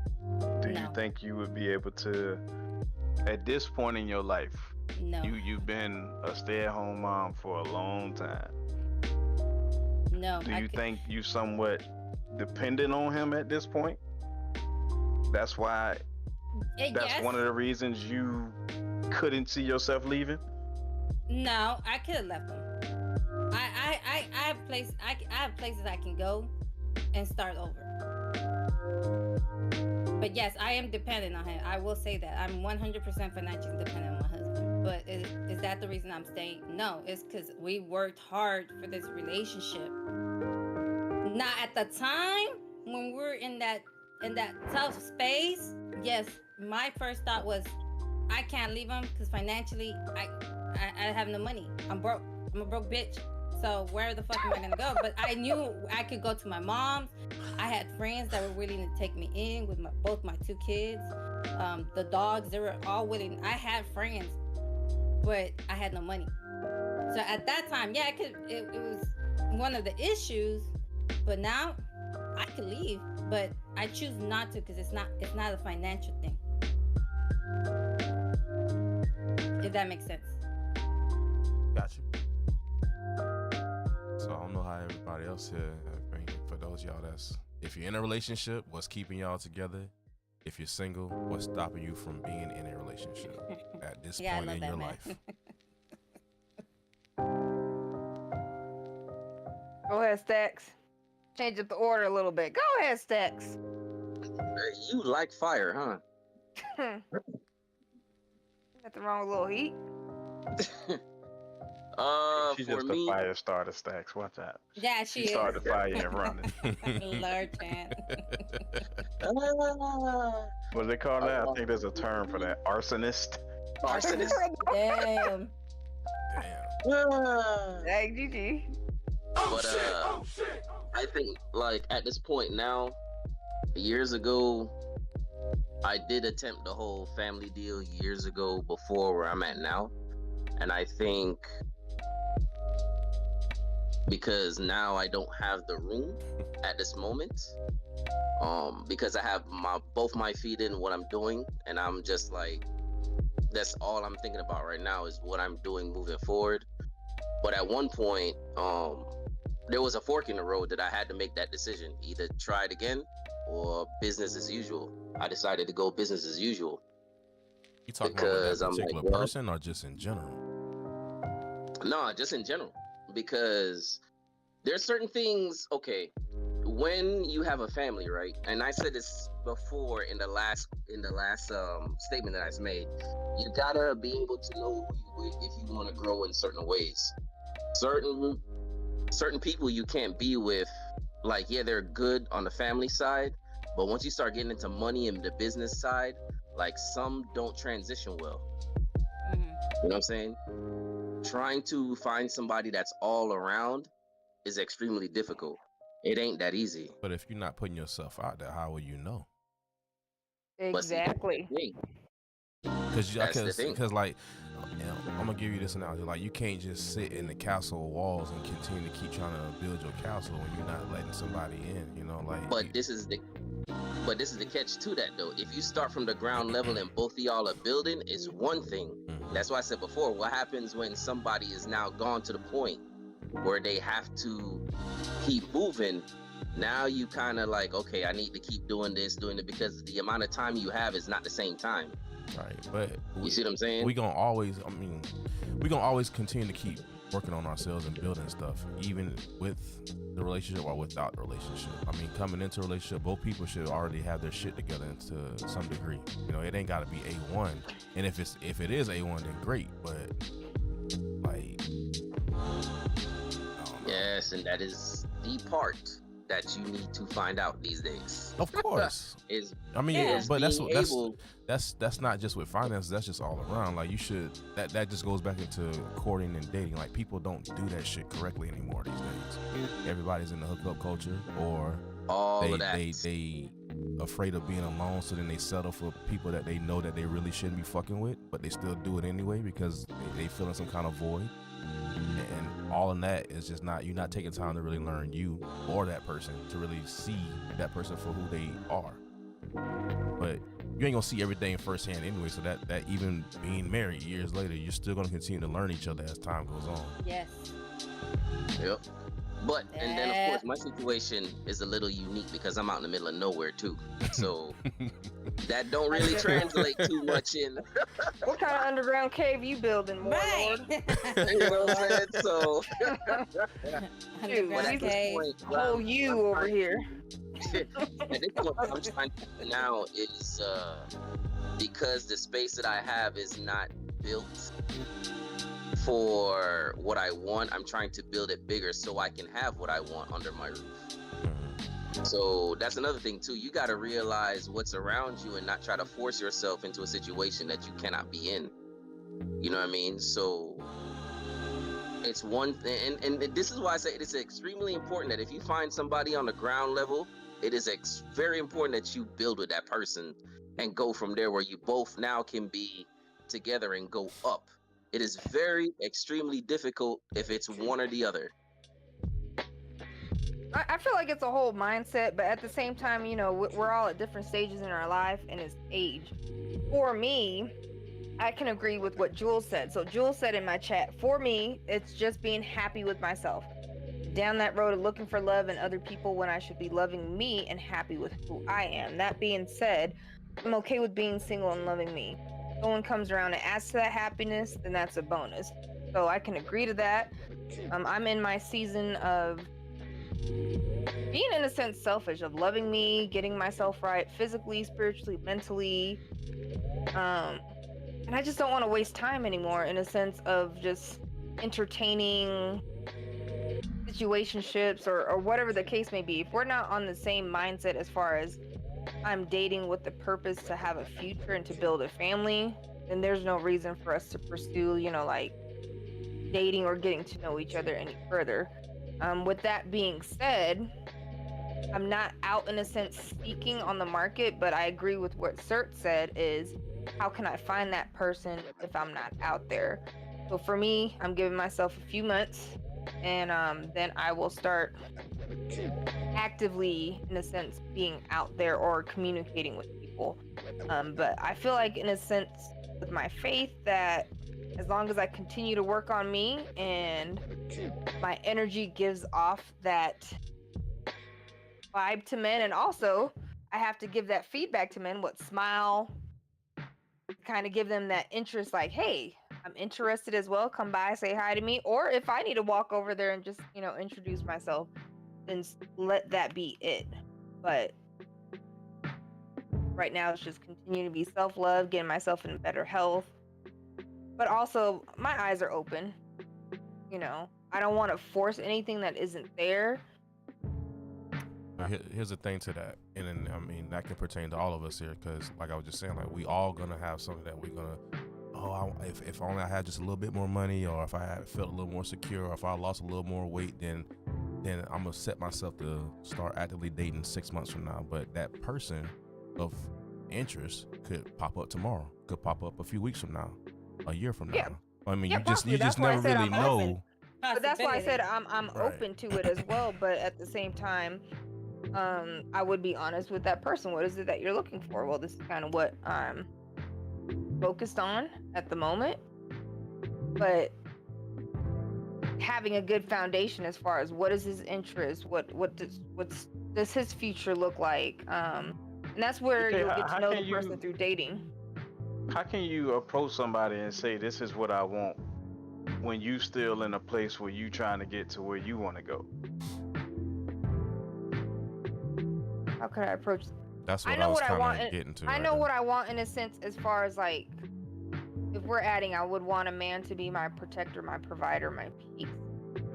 Do you No. think you would be able to, at this point in your life? No. You've been a stay-at-home mom for a long time. No. Do you think you somewhat dependent on him at this point? That's why. That's yes. one of the reasons you couldn't see yourself leaving. No, I could have left him. I have places I can go and start over. But yes, I am dependent on him. I will say that I'm 100% financially dependent on my husband. But is that the reason I'm staying? No, it's because we worked hard for this relationship. Now, at the time when we're in that tough space, yes, my first thought was, I can't leave him because financially, I have no money. I'm broke. I'm a broke bitch. So where the fuck am I gonna go? But I knew I could go to my mom's. I had friends that were willing to take me in with both my two kids. The dogs, they were all willing. I had friends, but I had no money. So at that time, yeah, it was one of the issues. But now I could leave, but I choose not to because it's not a financial thing. If that makes sense. Got you. So I don't know how everybody else here. For those y'all if you're in a relationship, what's keeping y'all together? If you're single, what's stopping you from being in a relationship at this Yeah, I point love in that, your man. life? Go ahead, Stacks. Change up the order a little bit. Go ahead, Stacks. You like fire, huh? Nothing wrong with a little heat. She's For just me, a fire starter, Stacks. Watch out. Yeah, she is. started the fire and running. Lord, man. What do they call that? I think there's a term for that. Arsonist. arsonist. Damn. Damn. Hey, GG. But I think like at this point now, years ago, I did attempt the whole family deal years ago before where I'm at now, and I think because now I don't have the room at this moment, because I have both my feet in what I'm doing, and I'm just like, that's all I'm thinking about right now is what I'm doing moving forward. But at one point, there was a fork in the road that I had to make that decision, either try it again or business as usual. I decided to go business as usual. You talking Because about I'm that like, particular well- person or just in general? No, just in general, because there's certain things. Okay, when you have a family, right? And I said this before in the last statement that I made. You gotta be able to know who you with if you want to grow in certain ways. Certain people you can't be with. Like, yeah, they're good on the family side, but once you start getting into money and the business side, like some don't transition well. Mhm. You know what I'm saying? Trying to find somebody that's all around is extremely difficult. It ain't that easy. But if you're not putting yourself out there, how will you know? But see, Exactly. hey, That's the thing. Because like, I'm gonna give you this analogy. Like, you can't just sit in the castle walls and continue to keep trying to build your castle when you're not letting somebody in. You know, like. But this is the catch to that though. If you start from the ground level and both of y'all are building, is one thing. That's why I said before, what happens when somebody is now gone to the point where they have to keep moving? Now you kind of like, okay, I need to keep doing it because the amount of time you have is not the same time. Right, but You see what I'm saying? we gonna always continue to keep working on ourselves and building stuff, even with the relationship or without the relationship. I mean, coming into a relationship, both people should already have their shit together to some degree. You know, it ain't gotta be A1. And if it is A1, then great. But like, I don't know. Yes, and that is the part that you need to find out these days. Of course. Is I mean, Yeah. but being able- that's not just with finances. That's just all around. Like, you should that just goes back into courting and dating. Like, people don't do that shit correctly anymore these days. Everybody's in the hookup culture, or all they of that. they afraid of being alone, so then they settle for people that they know that they really shouldn't be fucking with, but they still do it anyway because they feel in some kind of void. And all in that is just you're not taking time to really learn you or that person, to really see that person for who they are. But you ain't gonna see everything firsthand anyway, so that even being married years later, you're still gonna continue to learn each other as time goes on. Yes. Yep. But and then of course my situation is a little unique because I'm out in the middle of nowhere too. So that don't really translate too much in. What kind of underground cave you building, Right. Warlord? You know what I'm saying? So Underground at this cave. point, Whole you over here. at this point, what I'm trying to do now is because the space that I have is not built for what I want, I'm trying to build it bigger so I can have what I want under my roof. So that's another thing too. You got to realize what's around you and not try to force yourself into a situation that you cannot be in. You know what I mean? So it's one thing, and this is why I say it is extremely important that if you find somebody on the ground level, it is very important that you build with that person and go from there, where you both now can be together and go up. It is very extremely difficult if it's one or the other. I feel like it's a whole mindset, but at the same time, you know, we're all at different stages in our life and it's age. For me, I can agree with what Jules said. So Jules said in my chat, for me, it's just being happy with myself. Down that road of looking for love in other people when I should be loving me and happy with who I am. That being said, I'm okay with being single and loving me. If someone comes around and adds to that happiness, then that's a bonus. So I can agree to that. I'm in my season of being, in a sense, selfish, of loving me, getting myself right physically, spiritually, mentally. And I just don't want to waste time anymore, in a sense of just entertaining situationships or whatever the case may be. If we're not on the same mindset as far as I'm dating with the purpose to have a future and to build a family, then there's no reason for us to pursue, you know, like dating or getting to know each other any further. With that being said, I'm not out, in a sense, speaking on the market, but I agree with what Cert said is, how can I find that person if I'm not out there? So for me, I'm giving myself a few months, and then I will start actively, in a sense, being out there or communicating with people. But I feel like, in a sense, with my faith, that as long as I continue to work on me and my energy gives off that vibe to men, and also I have to give that feedback to men, what smile, kind of give them that interest, like, hey, I'm interested as well, come by, say hi to me. Or if I need to walk over there and just, you know, introduce myself, then let that be it. But right now it's just continue to be self-love, getting myself in better health. But also my eyes are open, you know, I don't want to force anything that isn't there. Here's the thing to that, and then, I mean, that can pertain to all of us here, because like I was just saying, like, we all gonna have something that we're gonna, if only I had just a little bit more money, or if I had felt a little more secure, or if I lost a little more weight, then I'm gonna set myself to start actively dating 6 months from now. But that person of interest could pop up tomorrow, could pop up a few weeks from now, a year from Yeah. now. I mean, Yeah, you possibly. just That's why I never said really I'm open. know. But that's why I said Possibility. I'm Right. open to it as well. But at the same time, I would be honest with that person. What is it that you're looking for? Well, this is kind of what I'm focused on at the moment. But having a good foundation as far as what is his interest, does his future look like? And that's where Okay, you'll get how to know can the person you- through dating. How can you approach somebody and say this is what I want when you still in a place where you trying to get to where you want to go? How could I approach? That's I what know I was what I kind want, of and getting to. I right know there. what I want in a sense, as far as like, if we're adding, I would want a man to be my protector, my provider, my peace.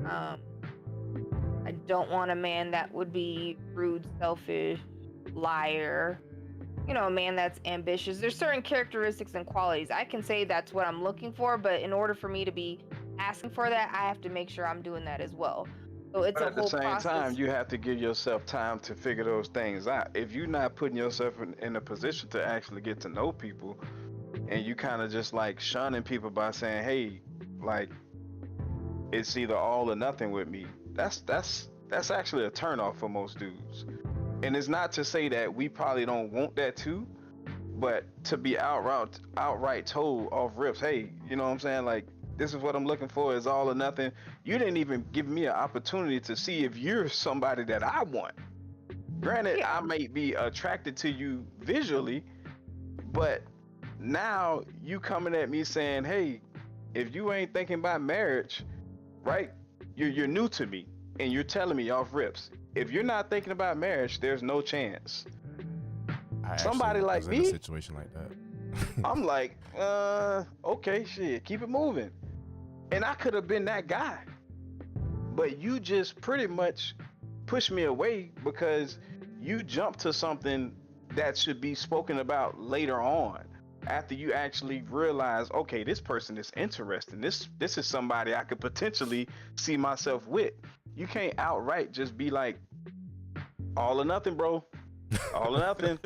I don't want a man that would be rude, selfish, liar. You know, a man that's ambitious. There's certain characteristics and qualities. I can say that's what I'm looking for, but in order for me to be asking for that, I have to make sure I'm doing that as well. So it's But a at the whole same process. time, you have to give yourself time to figure those things out. If you're not putting yourself in a position to actually get to know people, and you kind of just like shunning people by saying, "Hey, like it's either all or nothing with me," that's actually a turnoff for most dudes. And it's not to say that we probably don't want that too, but to be outright told off rips, "Hey, you know what I'm saying? Like this is what I'm looking for. Is all or nothing." You didn't even give me an opportunity to see if you're somebody that I want. Granted, Yeah. I may be attracted to you visually, but now you coming at me saying, "Hey, if you ain't thinking about marriage, right? You're new to me, and you're telling me off rips. If you're not thinking about marriage, there's no chance." I somebody actually like was in a me? situation like that. I'm like, okay, shit, keep it moving. And I could have been that guy. But you just pretty much pushed me away because you jumped to something that should be spoken about later on. After you actually realize, okay, this person is interesting. This is somebody I could potentially see myself with. You can't outright just be like, all or nothing, bro. All or nothing.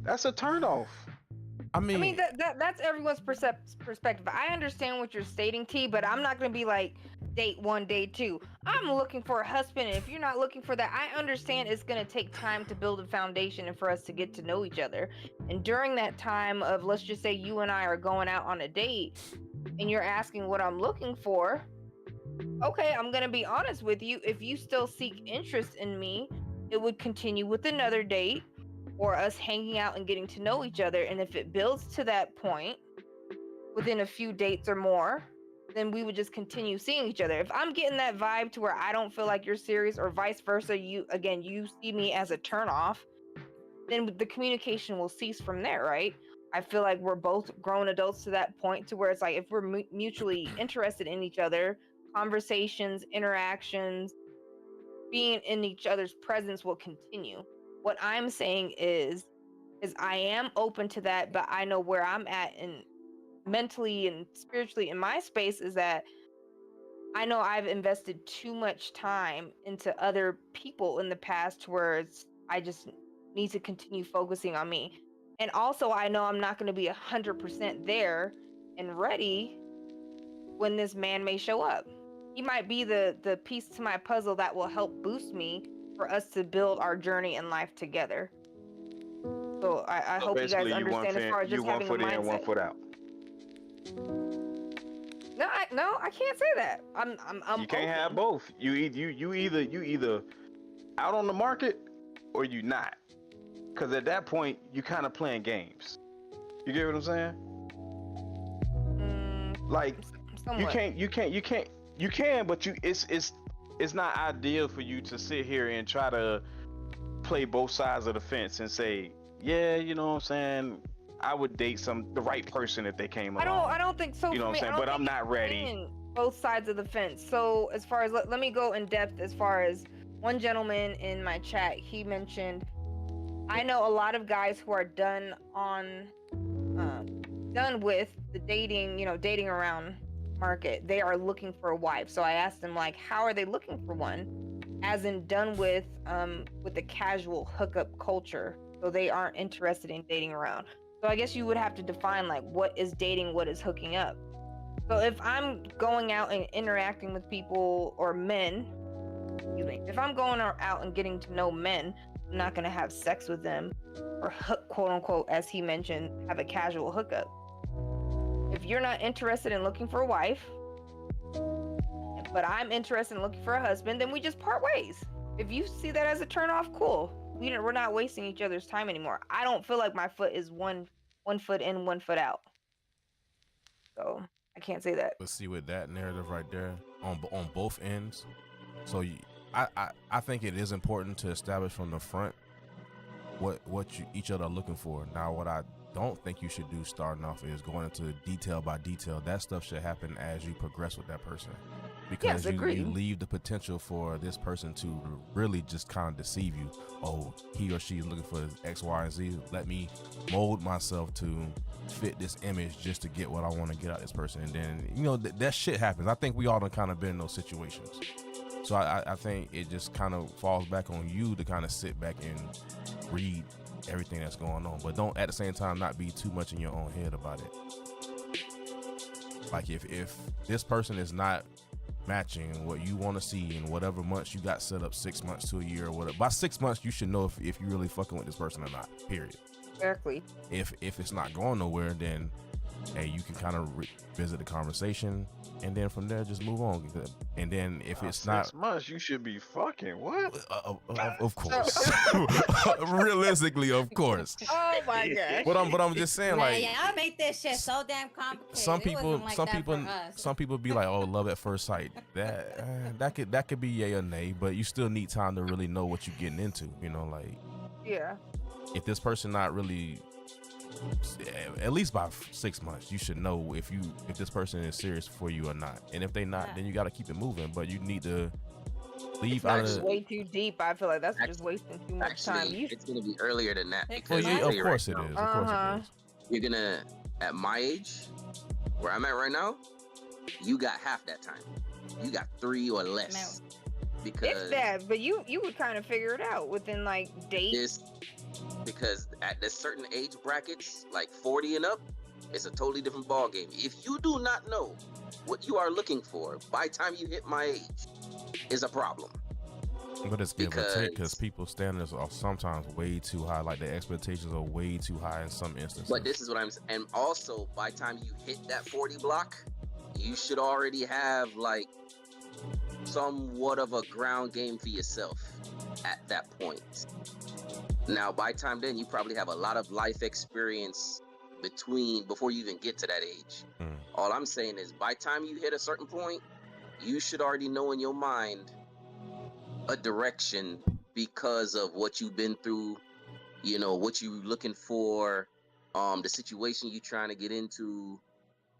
That's a turnoff. I mean, That's everyone's perspective. I understand what you're stating, T, but I'm not gonna be like date one, date two. I'm looking for a husband, and if you're not looking for that, I understand it's gonna take time to build a foundation and for us to get to know each other. And during that time of, let's just say you and I are going out on a date, and you're asking what I'm looking for. Okay, I'm gonna be honest with you. If you still seek interest in me, it would continue with another date or us hanging out and getting to know each other. And if it builds to that point within a few dates or more, then we would just continue seeing each other. If I'm getting that vibe to where I don't feel like you're serious, or vice versa, you see me as a turnoff, then the communication will cease from there, right? I feel like we're both grown adults to that point to where it's like, if we're mutually interested in each other, conversations, interactions, being in each other's presence will continue. What I'm saying is I am open to that, but I know where I'm at and mentally and spiritually in my space is that I know I've invested too much time into other people in the past, where I just need to continue focusing on me. And also I know I'm not going to be 100% there and ready when this man may show up. He might be the piece to my puzzle that will help boost me for us to build our journey in life together. So I hope you guys Basically, understand as far as just you one having a foot in, one mindset. foot out. No, I can't say that. I'm You can't have open. both. You either out on the market or you not. Because at that point, you kind of playing games. You get what I'm saying? Like Somewhat. you can, but it's not ideal for you to sit here and try to play both sides of the fence and say, yeah, you know what I'm saying, I would date the right person if they came along. I don't think so. You know for what me. I'm saying? I don't But I'm think not it's ready. playing both sides of the fence. So as far as let me go in depth. As far as one gentleman in my chat, he mentioned, I know a lot of guys who are done with the dating around market. They are looking for a wife. So I asked them, like, how are they looking for one? As in done with the casual hookup culture. so they aren't interested in dating around. So I guess you would have to define like what is dating, what is hooking up. So if I'm going out and interacting with people or men, if I'm going out and getting to know men, I'm not going to have sex with them or quote unquote, as he mentioned, have a casual hookup. If you're not interested in looking for a wife, but I'm interested in looking for a husband, then we just part ways. If you see that as a turnoff, cool. We're not wasting each other's time anymore. I don't feel like my foot is one foot in, 1 foot out. So I can't say that. But see, with that narrative right there on both ends, so I think it is important to establish from the front what you each other are looking for. Now, what I don't think you should do starting off is going into detail by detail. That stuff should happen as you progress with that person, because Yes, agreed. you leave the potential for this person to really just kind of deceive you. Oh, he or she is looking for X, Y, and Z. Let me mold myself to fit this image just to get what I want to get out of this person. And then, you know, that shit happens. I think we all done kind of been in those situations. So I think it just kind of falls back on you to kind of sit back and read everything that's going on, but don't at the same time not be too much in your own head about it. Like if this person is not matching what you want to see in whatever months you got set up, 6 months to a year or whatever, by 6 months you should know if you really fucking with this person or not, period. Exactly. If it's not going nowhere, then hey, you can kind of revisit the conversation, and then from there just move on. And then if it's not 6 months, you should be fucking what? of course, realistically, of course. Oh my gosh. But I'm just saying, like, y'all make this shit so damn complicated. some It wasn't like that for us. some people be like, oh, love at first sight. That could be yay or nay, but you still need time to really know what you're getting into. You know, like Yeah. if this person not really, at least by 6 months, you should know if this person is serious for you or not. And if they not, Yeah. then you got to keep it moving. But you need to leave That's out of just the. way too deep. I feel like that's just wasting too much time. Actually, it's gonna be earlier than that Well, because Well, yeah, yeah, I'll of tell you course right it now, is. Of course Uh-huh. it is. you're gonna, at my age, where I'm at right now, you got half that time. You got 3 or less. Because It's that, but you would kind of figure it out within like dates. this, because at this certain age brackets, like 40 and up, it's a totally different ball game. If you do not know what you are looking for by the time you hit my age, is a problem. But it's give or take, because Because- people's standards are sometimes way too high. Like their expectations are way too high in some instances. But this is what I'm saying. And also, by the time you hit that 40 block, you should already have like somewhat of a ground game for yourself at that point. Now, by the time then, you probably have a lot of life experience before you even get to that age. Mm. All I'm saying is, by the time you hit a certain point, you should already know in your mind a direction because of what you've been through, you know, what you're looking for, the situation you're trying to get into.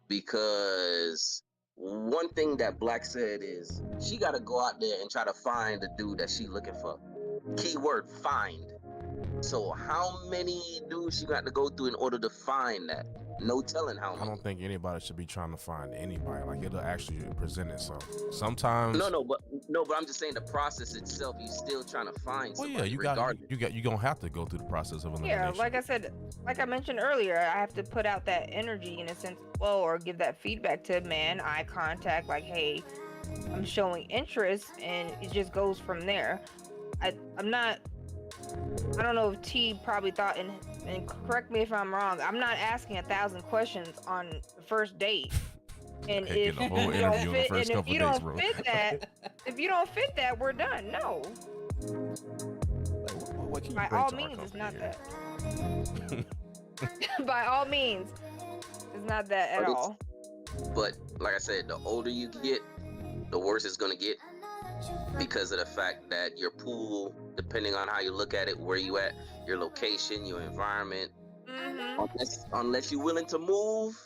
Because one thing that Black said is she got to go out there and try to find the dude that she looking for. Keyword, find. So how many dudes she got to go through in order to find that? No telling how I many. don't think anybody should be trying to find anybody. Like it'll actually present itself. Sometimes. No, but I'm just saying the process itself. You still trying to find Well, somebody. yeah, you're gonna have to go through the process of elimination. Yeah, like I said, like I mentioned earlier, I have to put out that energy in a sense, well, or give that feedback to man, eye contact, like, hey, I'm showing interest, and it just goes from there. I don't know if T probably thought, and correct me if I'm wrong, I'm not asking 1,000 questions on the first date. And Okay, if get a whole you don't interview on the fit, first and if couple you days, don't bro. fit that, if you don't fit that, we're done. No, What can you by bring all to our means, it's company not here? that. By all means, it's not that at But it's- all. But like I said, the older you get, the worse it's gonna get because of the fact that your pool, depending on how you look at it, where you at, your location, your environment, unless you're willing to move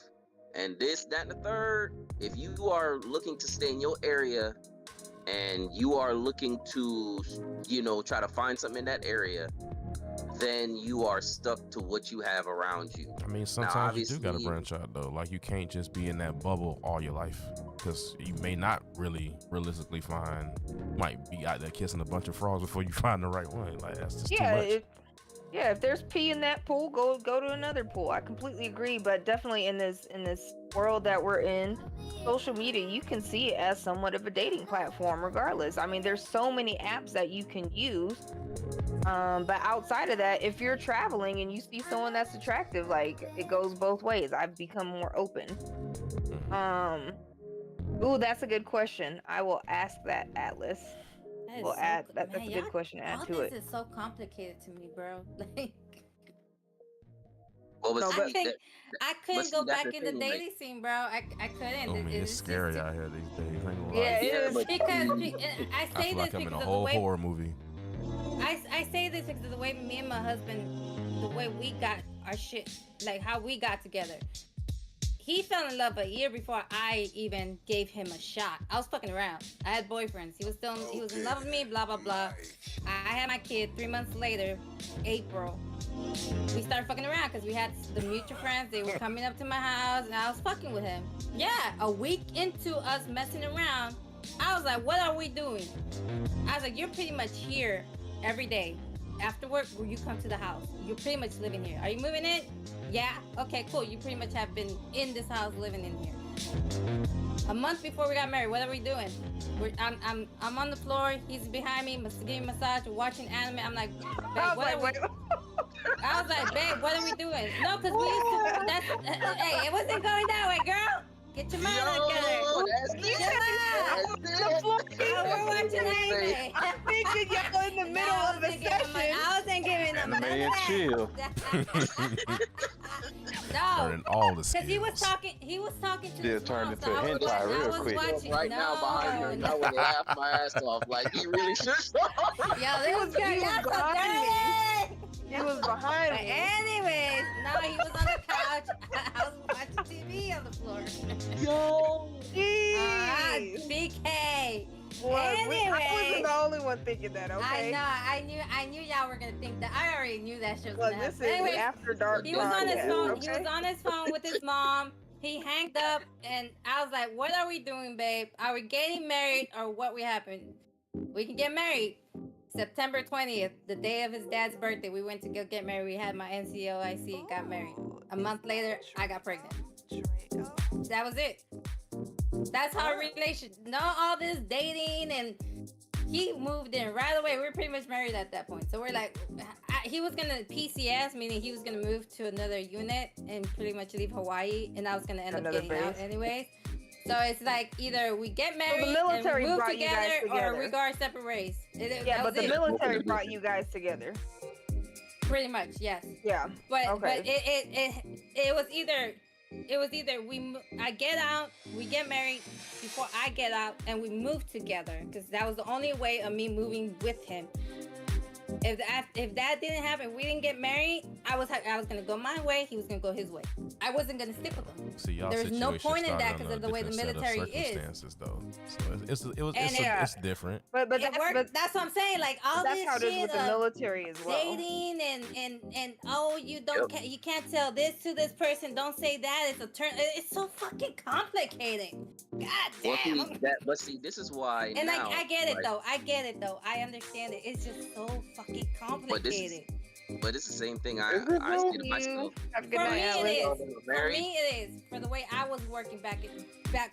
and this, that, and the third, if you are looking to stay in your area and you are looking to, you know, try to find something in that area, then you are stuck to what you have around you. I mean, sometimes you do gotta obviously- branch out though. Like you can't just be in that bubble all your life, because you may not really realistically find. You might be out there kissing a bunch of frogs before you find the right one. Like that's just too Yeah, much. Yeah, if there's pee in that pool, go to another pool. I completely agree, but definitely in this world that we're in, social media, you can see it as somewhat of a dating platform regardless. I mean, there's so many apps that you can use. But outside of that, if you're traveling and you see someone that's attractive, like it goes both ways. I've become more open. Ooh, that's a good question. I will ask that, Atlas. That is We'll so add co- that. man, That's a good y'all- question to add all to this it. is so complicated to me, bro. Like, Well, but No, see, but- I think I couldn't see, go that's back the in the thing, like- dating scene, bro. I couldn't. I mean, it's just scary too- out here these days. I ain't gonna Yeah, lie. it Yeah, is. but Because I I say feel this like I'm in because a of the whole way horror movie. I say this because of the way me and my husband, the way we got our shit, like how we got together. He fell in love a year before I even gave him a shot. I was fucking around. I had boyfriends. He was in love with me, blah blah blah. I had my kid 3 months later, April. We started fucking around because we had the mutual friends. They were coming up to my house and I was fucking with him. Yeah, a week into us messing around, I was like, what are we doing? I was like, you're pretty much here every day. After work, will you come to the house? You're pretty much living here. Are you moving in? Yeah? Okay, cool. You pretty much have been in this house living in here. A month before we got married, what are we doing? I'm on the floor, he's behind me, giving massage, we're watching anime. I'm like, babe, I was what are like, we wait. I was like, babe, what are we doing? No, because we used to, hey, it wasn't going that way, girl. Get your mind together. that's Chill out. We're watching anime. I'm thinking y'all in the middle of the session. I wasn't giving them Anime and chill. No, Learning all the because he was skills. talking. He was talking to. Yeah, his turned mom, into so I was hentai watching- real I was quick. watching. right now behind her, and I would laugh my ass off. Like he really should. Yo, this was good. he was Y'all so behind me. dirty. He was behind But me. anyways, no, he was on the couch. I was watching TV on the floor. Yo. Jeez. BK. Boy, I Anyways. wasn't the only one thinking that, okay? I knew y'all were gonna think that. I already knew that shit was Look, gonna this happen. is Anyways, after dark. he was on his podcast, phone. okay? He was on his phone with his mom. He hanged up, and I was like, "What are we doing, babe? Are we getting married, or what? We happened? We can get married." September 20th, the day of his dad's birthday, we went to go get married. We had my NCOIC, got married. A month later, I got pregnant. That was it. That's our relationship. Not all this dating, and he moved in right away. We were pretty much married at that point. So we're like, he was gonna PCS, meaning he was gonna move to another unit and pretty much leave Hawaii, and I was gonna end up Another getting out base. anyways. So it's like either we get married military and we move brought you guys together, or together. we go our separate ways. Yeah, that but was the it. military brought you guys together. Pretty much, yes. Yeah. But Okay. it was either I get out, we get married before I get out, and we move together, because that was the only way of me moving with him. If that didn't happen, we didn't get married, I was gonna go my way, he was gonna go his way. I wasn't gonna stick with him. See, y'all There's no situation point in that started 'cause on a of the way the different set of military is. circumstances, though. So it's different. But It worked. but That's what I'm saying. Like all that's this how it is shit with the of military as well. dating and oh, you can't tell this to this person. Don't say that. It's a turn. It's so fucking complicated. God Well, damn. but see, this is why. And now, I get it like, though. I get it though. I understand it. It's just so fucking complicated. But it's the same thing I Is it see though? to myself. Have a good For night, me, Alex. it is. Y'all that are For married. me, it is. For the way I was working back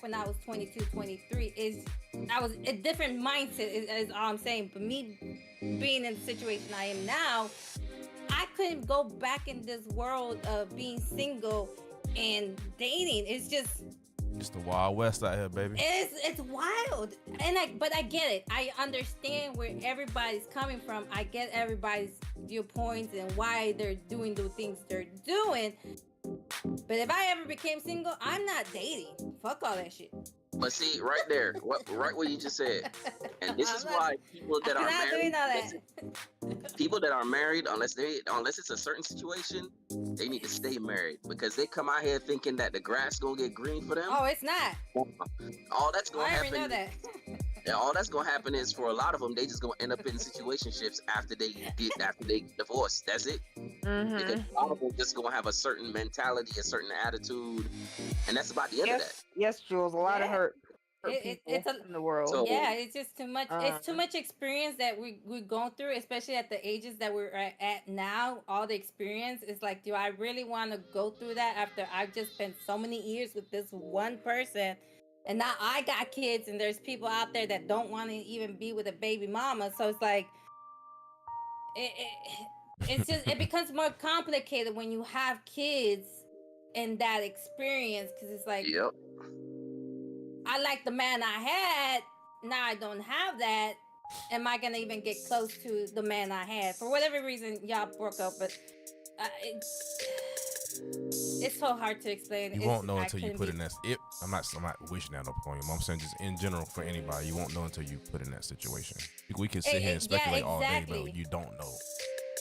when I was 22, 23, I was a different mindset. Is all I'm saying. But me being in the situation I am now, I couldn't go back in this world of being single and dating. It's just. It's the Wild West out here, baby. It's wild, but I get it. I understand where everybody's coming from. I get everybody's viewpoints and why they're doing the things they're doing. But if I ever became single, I'm not dating. Fuck all that shit. But see, right there, right what you just said, and this is I'm not- why people that I'm are not married, doing all that. people that are married, unless it's a certain situation, they need to stay married because they come out here thinking that the grass gonna get green for them. Oh, it's not. All that's gonna I already know happen. that. And all that's gonna happen is for a lot of them, they just gonna end up in situationships after they divorce. That's it. Mm-hmm. Because a lot of them just gonna have a certain mentality, a certain attitude, and that's about the end of that. Yes, Jules, a lot of Yeah. hurt. for it's people a in the world. So yeah, it's just too much. It's too Um, much experience that we're going through, especially at the ages that we're at now. All the experience is like, do I really want to go through that after I've just spent so many years with this one person, and now I got kids, and there's people out there that don't want to even be with a baby mama. So it's like it's just it becomes more complicated when you have kids and that experience, because it's like, yep. I like the man I had. Now I don't have that. Am I gonna even get close to the man I had? For whatever reason, y'all broke up, but it's so hard to explain. You won't know until you put in that. I'm not wishing that upon you. I'm saying just in general for anybody, you won't know until you put in that situation. We can sit here and speculate all day, but you don't know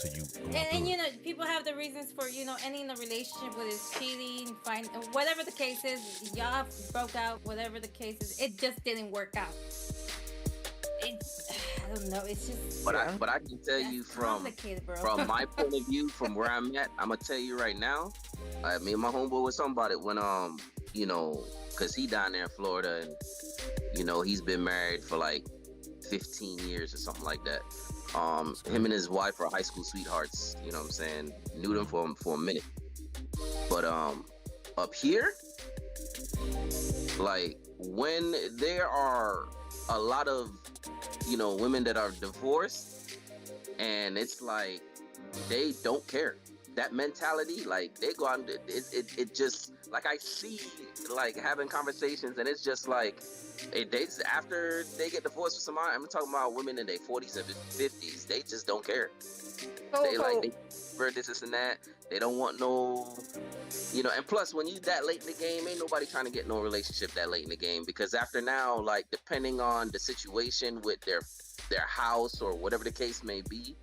till you go And through you it. know, people have the reasons for ending a relationship, whether it's cheating, whatever the case is. Y'all broke out, whatever the case is. It just didn't work out. I don't know. It's just. But I can tell you from my point of view, from where I'm at, I'm gonna tell you right now. Me and my homeboy was talking about it when cause he down there in Florida, and he's been married for like 15 years or something like that. Him and his wife are high school sweethearts. You know what I'm saying? Knew them for a minute. But up here, like when there are a lot of women that are divorced, and it's like they don't care. That mentality, like they go out and it just like I see like having conversations, and it's just like after they get divorced from somebody. I'm talking about women in their 40s and 50s. They just don't care. They for this and that. They don't want no, and plus when you that late in the game, ain't nobody trying to get no relationship that late in the game, because after now, like depending on the situation with their house or whatever the case may be,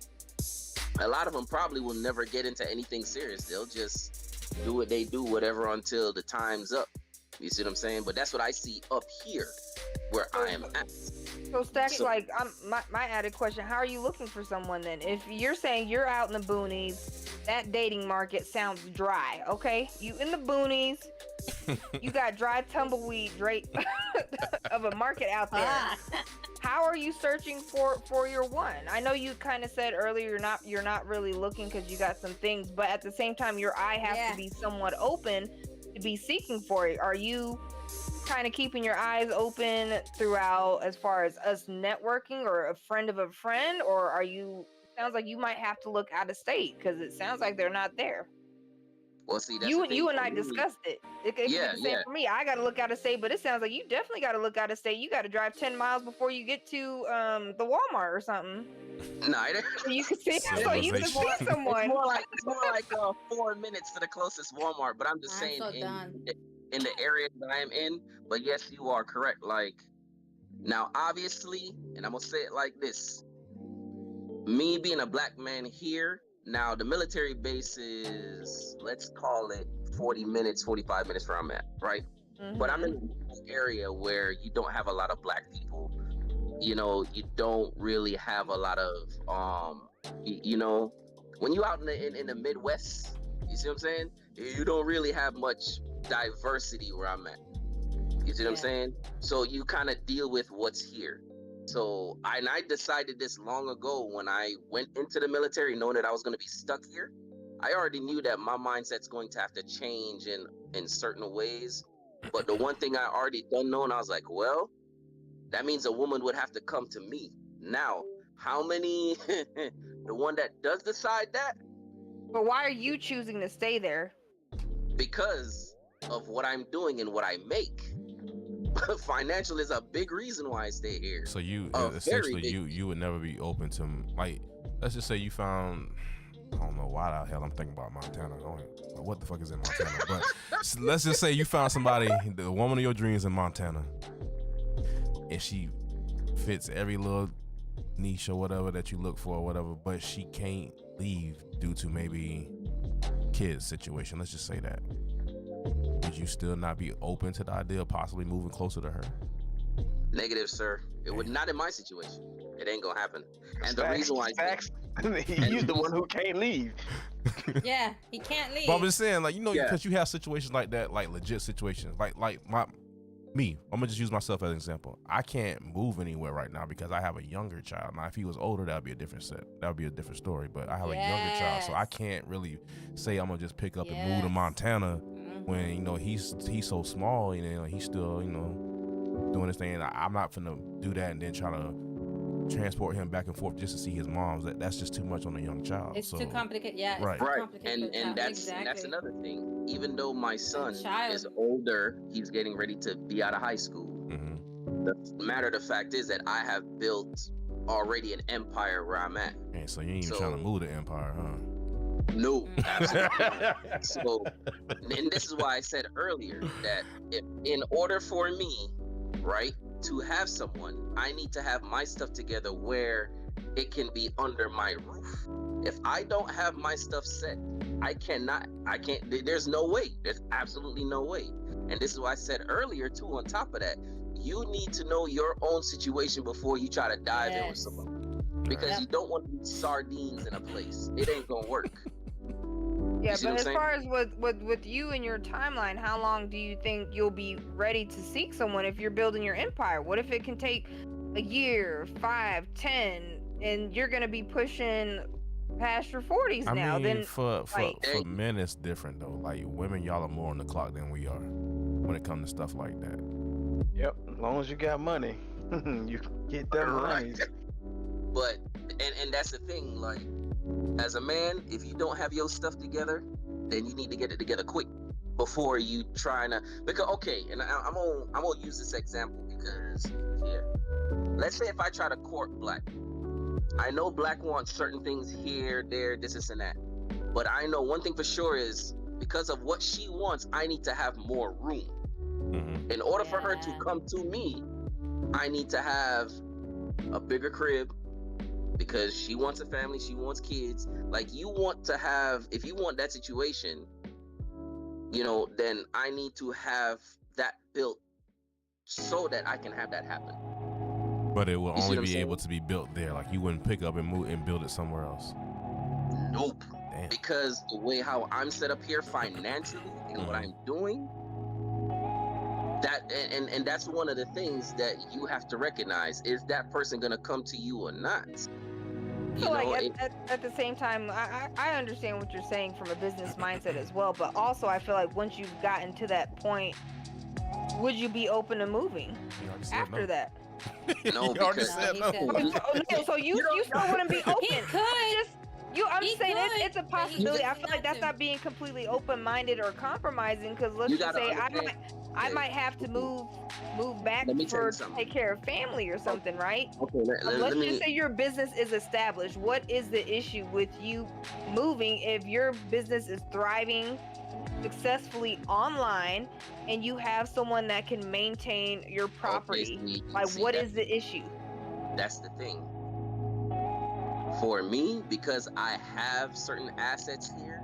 a lot of them probably will never get into anything serious. They'll just do what they do, whatever, until the time's up. You see what I'm saying? But that's what I see up here where I am at. So Stacks, like my added question, how are you looking for someone then? If you're saying you're out in the boonies, that dating market sounds dry, okay? You in the boonies, you got dry tumbleweed of a market out there. How are you searching for your one? I know you kind of said earlier you're not really looking because you got some things, but at the same time your eye has to be somewhat open to be seeking for it. Are you kind of keeping your eyes open throughout as far as us networking or a friend of a friend, or sounds like you might have to look out of state because it sounds like they're not there? Well, see, that's you and I discussed it. It could be the same for me. I got to look out of state, but it sounds like you definitely got to look out of state. You got to drive 10 miles before you get to the Walmart or something. No, so you can see someone. It's more like 4 minutes to the closest Walmart. But I'm just saying in the area that I am in. But yes, you are correct. Like now, obviously, and I'm gonna say it like this: me being a black man here. Now, the military base is, let's call it 45 minutes where I'm at, right? Mm-hmm. But I'm in an area where you don't have a lot of black people. You don't really have a lot of, when you out in the Midwest, you see what I'm saying? You don't really have much diversity where I'm at. You see what I'm saying? So you kind of deal with what's here. So I decided this long ago when I went into the military, knowing that I was going to be stuck here. I already knew that my mindset's going to have to change in certain ways. But the one thing I already done know, and I was like, well, that means a woman would have to come to me. Now, how many, the one that does decide that? But why are you choosing to stay there? Because of what I'm doing and what I make. Financial is a big reason why I stay here. So you essentially you would never be open to, like, let's just say you found, I don't know why the hell I'm thinking about Montana. What the fuck is in Montana? But let's just say you found somebody, the woman of your dreams in Montana, and she fits every little niche or whatever that you look for or whatever, but she can't leave due to maybe kids situation. Let's just say that. Would you still not be open to the idea of possibly moving closer to her? Negative, sir. It would not in my situation. It ain't gonna happen. And the reason why he's the one who can't leave. Yeah, he can't leave. But I'm just saying, like, because you have situations like that, like legit situations, like me, I'm gonna just use myself as an example. I can't move anywhere right now because I have a younger child. Now, if he was older, that'd be a different that would be a different story. But I have a younger child, so I can't really say I'm gonna just pick up and move to Montana when he's so small. He's still doing his thing. I'm not finna do that and then try to transport him back and forth just to see his mom's. That's just too much on a young child. It's too complicated. Yeah, right. It's too complicated And that's another thing. Even though my son is older, he's getting ready to be out of high school. The matter of the fact is that I have built already an empire where I'm at. And so you ain't even trying to move the empire, huh? No, absolutely not. So, and this is why I said earlier that if, in order for me, right, to have someone, I need to have my stuff together where it can be under my roof. If I don't have my stuff set, I can't, there's no way. There's absolutely no way. And this is why I said earlier too, on top of that, you need to know your own situation before you try to dive in with someone. Because you don't want to be sardines in a place. It ain't gonna work. Yeah, but as far as with you and your timeline, how long do you think you'll be ready to seek someone if you're building your empire? What if it can take a year, 5, 10, and you're gonna be pushing past your 40s now? I mean, then for men it's different though. Like women, y'all are more on the clock than we are when it comes to stuff like that. Yep, as long as you got money, you can get that money. But and that's the thing, like, as a man, if you don't have your stuff together, then you need to get it together quick before you trying to, because and I'm gonna use this example because let's say if I try to court Black, I know Black wants certain things here, there, this and that, but I know one thing for sure is because of what she wants, I need to have more room. In order for her to come to me, I need to have a bigger crib, because she wants a family, she wants kids. Like, you want to have, if you want that situation, then I need to have that built so that I can have that happen. But it will only be able to be built there. Like, you wouldn't pick up and move and build it somewhere else. Nope. Damn. Because the way how I'm set up here financially and what I'm doing, that and that's one of the things that you have to recognize. Is that person gonna come to you or not? So at the same time, I understand what you're saying from a business mindset as well, but also I feel like once you've gotten to that point, would you be open to moving after that? No, because So you still wouldn't be open. He could. I'm saying it's a possibility. I feel like that's not being completely open-minded or compromising, because let's just say I might have to move back to take care of family or something, right? Okay, let's just say your business is established. What is the issue with you moving if your business is thriving successfully online and you have someone that can maintain your property? What is the issue? That's the thing. For me, because I have certain assets here,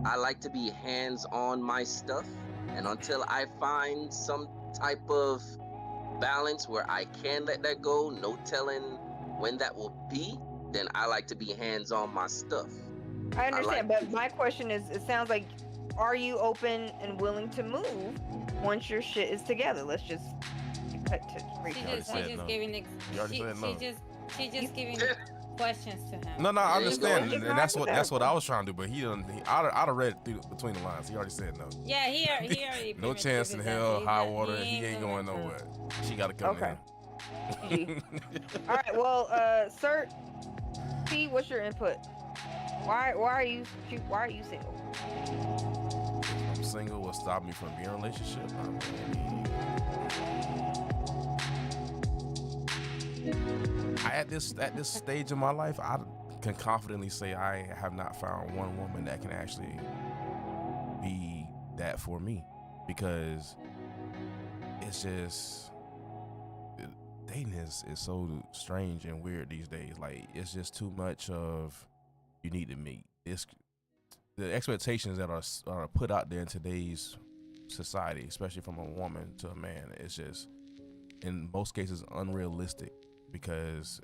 I like to be hands on my stuff. And until I find some type of balance where I can let that go, no telling when that will be, then I like to be hands on my stuff. I understand, but my question is, it sounds like, are you open and willing to move once your shit is together? Let's just cut to She's just giving questions to him. No, I understand, and that's what I was trying to do. But I'd have read between the lines. He already said no. Yeah, he already. No chance in hell, high water. He ain't going nowhere. She got to come in. All right. Well, sir, P, what's your input? Why are you single? I'm single. What stopped me from being in a relationship? At this stage of my life, I can confidently say I have not found one woman that can actually be that for me, because it's just, dating is so strange and weird these days. Like, it's just too much of, you need to meet. The expectations that are put out there in today's society, especially from a woman to a man, it's just, in most cases, unrealistic. Because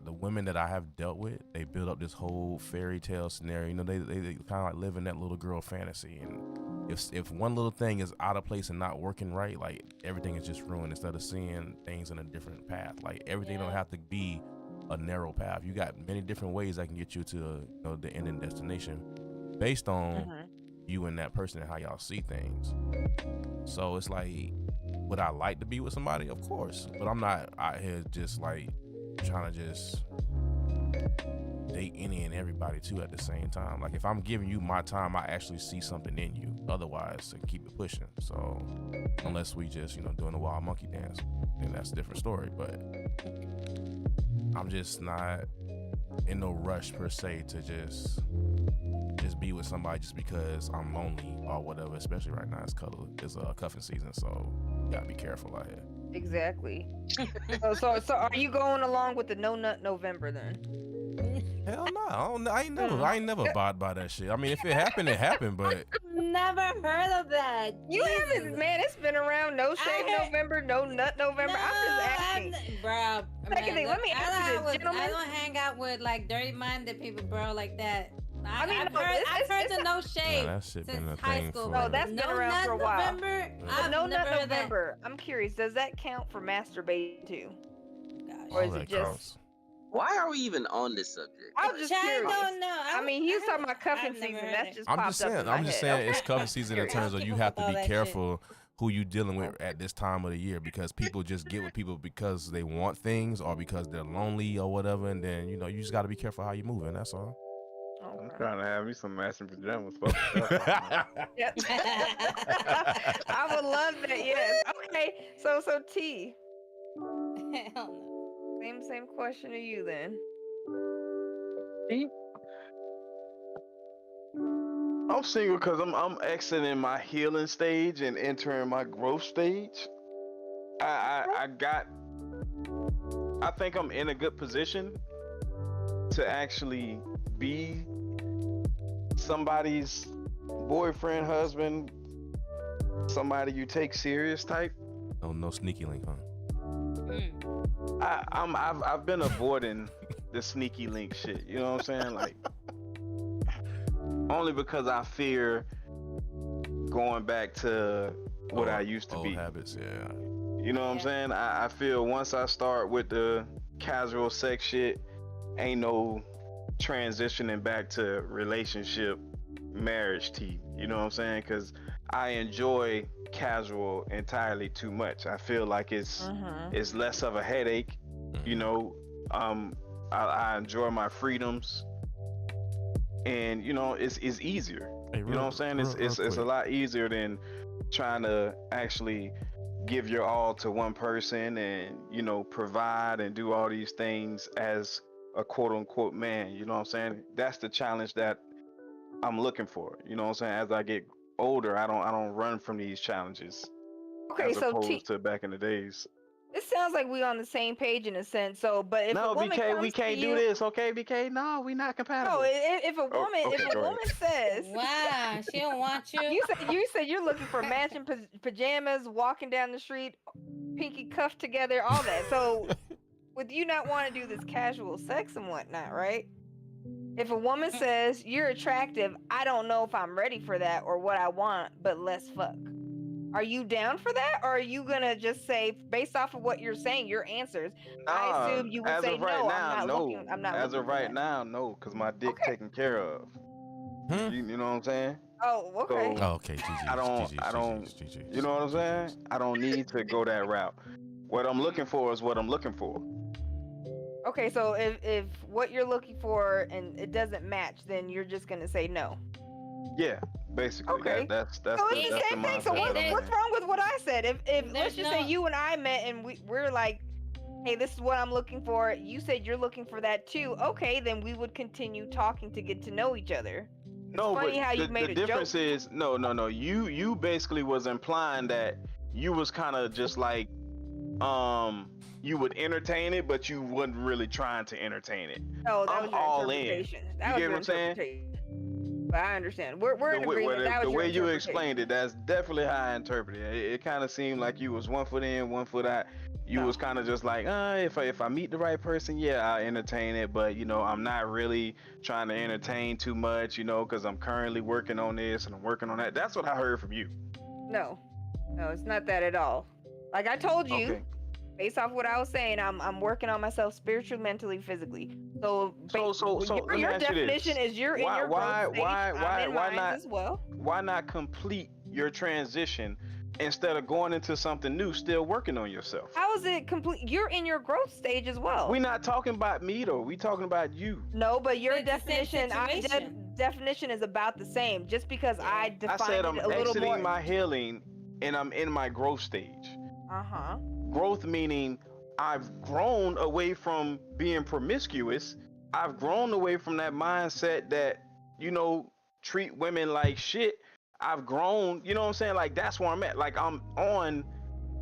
the women that I have dealt with, they build up this whole fairy tale scenario. They kind of like live in that little girl fantasy, and if one little thing is out of place and not working right, like everything is just ruined instead of seeing things in a different path. Like everything don't have to be a narrow path. You got many different ways that can get you to the ending destination based on you and that person and how y'all see things. So it's like, would I like to be with somebody? Of course, but I'm not out here just like trying to just date any and everybody too at the same time. Like if I'm giving you my time, I actually see something in you. Otherwise, I keep it pushing. So unless we just doing the wild monkey dance, then that's a different story. But I'm just not in no rush per se to just be with somebody just because I'm lonely or whatever. Especially right now, it's cuffing season, so you gotta be careful out here. Exactly. so are you going along with the No Nut November then? Hell no, I ain't never abide by that shit. I mean, if it happened, it happened, but Never heard of that. You haven't, man. It's been around. No Shave November, No Nut November. I'm just asking. Bro. Second thing, let me answer this, I gentlemen. don't hang out with like dirty-minded people, bro, like that. I mean, I've no, heard the no shave that shit been since a high thing school. for- No, that's been No around Nut for a while. November, Yeah. I've No never Nut heard of that. November. I'm curious. Does that count for masturbating too? Gosh. Or all is it that just? counts. Why are we even on this subject? I was just Chad curious. don't know. I mean, he was talking about cuffing I've never season. heard That's it. just I'm popped just up saying. in my I'm just head. saying it's Okay. cuffing season in terms of you Keep have up to all be that shit. careful who you dealing with at this time of the year, because people just get with people because they want things or because they're lonely or whatever, and then you just got to be careful how you moving. That's all. I'm Okay. trying to have me some matching pajamas. Fuck stuff. Yep. I would love that. Yes. Okay. So T. Hell no. Same question to you then. I'm single because I'm exiting my healing stage and entering my growth stage. I think I'm in a good position to actually be somebody's boyfriend, husband, somebody you take serious type. No sneaky link, huh? I've been avoiding the sneaky link shit. You know what I'm saying? Like, only because I fear going back to what I used to old be. habits, yeah. You know what I'm saying? I feel once I start with the casual sex shit, ain't no transitioning back to relationship, marriage T. You know what I'm saying? Because I enjoy casual entirely too much. I feel like it's less of a headache. You know, I enjoy my freedoms, and it's easier. Hey, You know what I'm saying? It's a lot easier than trying to actually give your all to one person and provide and do all these things as a quote unquote man. You know what I'm saying? That's the challenge that I'm looking for. You know what I'm saying? As I get older, I don't run from these challenges. Okay, as so opposed to back in the days. it sounds like we on the same page in a sense. So, but if No, a woman BK, comes we to can't do you, this, okay, BK? No, we not compatible. no, if a woman, okay, if a go ahead. woman says, Wow, she don't want you. you said you're looking for matching pajamas, walking down the street, pinky cuffed together, all that. So, with you not want to do this casual sex and whatnot, right? If a woman says you're attractive, I don't know if I'm ready for that or what I want, but let's fuck. Are you down for that, or are you gonna just say, based off of what you're saying, your answers? I assume you would as say of right no. now, I'm not no. looking. I'm not as looking of for right that. now, no, because my dick Okay. taken care of. You know what I'm saying? Oh, okay. So- Oh, okay, GG. I don't- GG, I don't- GG. You know what I'm saying? I don't need to go that route. What I'm looking for is what I'm looking for. Okay, so if what you're looking for and it doesn't match, then you're just gonna say no. Yeah, basically. Okay. That's So it's the that's same thing. So mindset that I'm what's in. wrong with what I said? If let's There's just say no- you and I met and we're like, hey, this is what I'm looking for. You said you're looking for that too. Okay, then we would continue talking to get to know each other. No, funny but how you the made a difference joke. is no. You basically was implying that you was kind of just like you would entertain it, but you wasn't really trying to entertain it. No, that I'm was your all in. interpretation. You That was get your what I'm saying? interpretation. But I understand. We're in The way, agreement. That was the your way you interpretation. explained it, that's definitely how I interpreted it. It kind of seemed like you was 1 foot in, 1 foot out. You No. was kind of just like, if I meet the right person, yeah, I entertain it, but I'm not really trying to entertain too much, because I'm currently working on this and I'm working on that. That's what I heard from you. No, it's not that at all. Like I told you, Okay. based off what I was saying, I'm working on myself spiritually, mentally, physically. So, So let me your ask you this. definition is you're in your growth stage. I'm in mine not as well. why not complete your transition instead of going into something new, still working on yourself? How is it complete? You're in your growth stage as well. We're not talking about me though. We talking about you. No, but your It's the same definition, definition is about the same. Just because I I defined said it I'm a little exiting more. my healing and I'm in my growth stage. Uh-huh. Growth meaning I've grown away from being promiscuous. I've grown away from that mindset that, treat women like shit. I've grown, you know what I'm saying? Like that's where I'm at. Like I'm on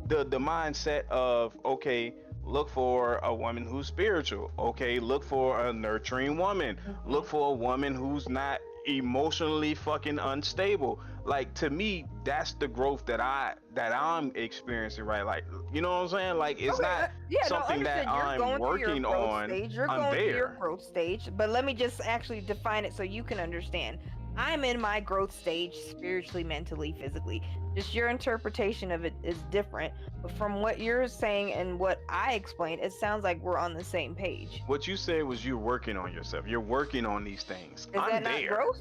the mindset of, okay, look for a woman who's spiritual. Okay, look for a nurturing woman. Look for a woman who's not emotionally fucking unstable. Like to me, that's the growth that I'm experiencing, right? Like, you know what I'm saying? Like it's not something that I'm working on. You're I'm going through your there. growth stage, but let me just actually define it so you can understand. I'm in my growth stage spiritually, mentally, physically. Just your interpretation of it is different. But from what you're saying and what I explained, it sounds like we're on the same page. What you said was you're working on yourself. You're working on these things. Is I'm that there. not growth?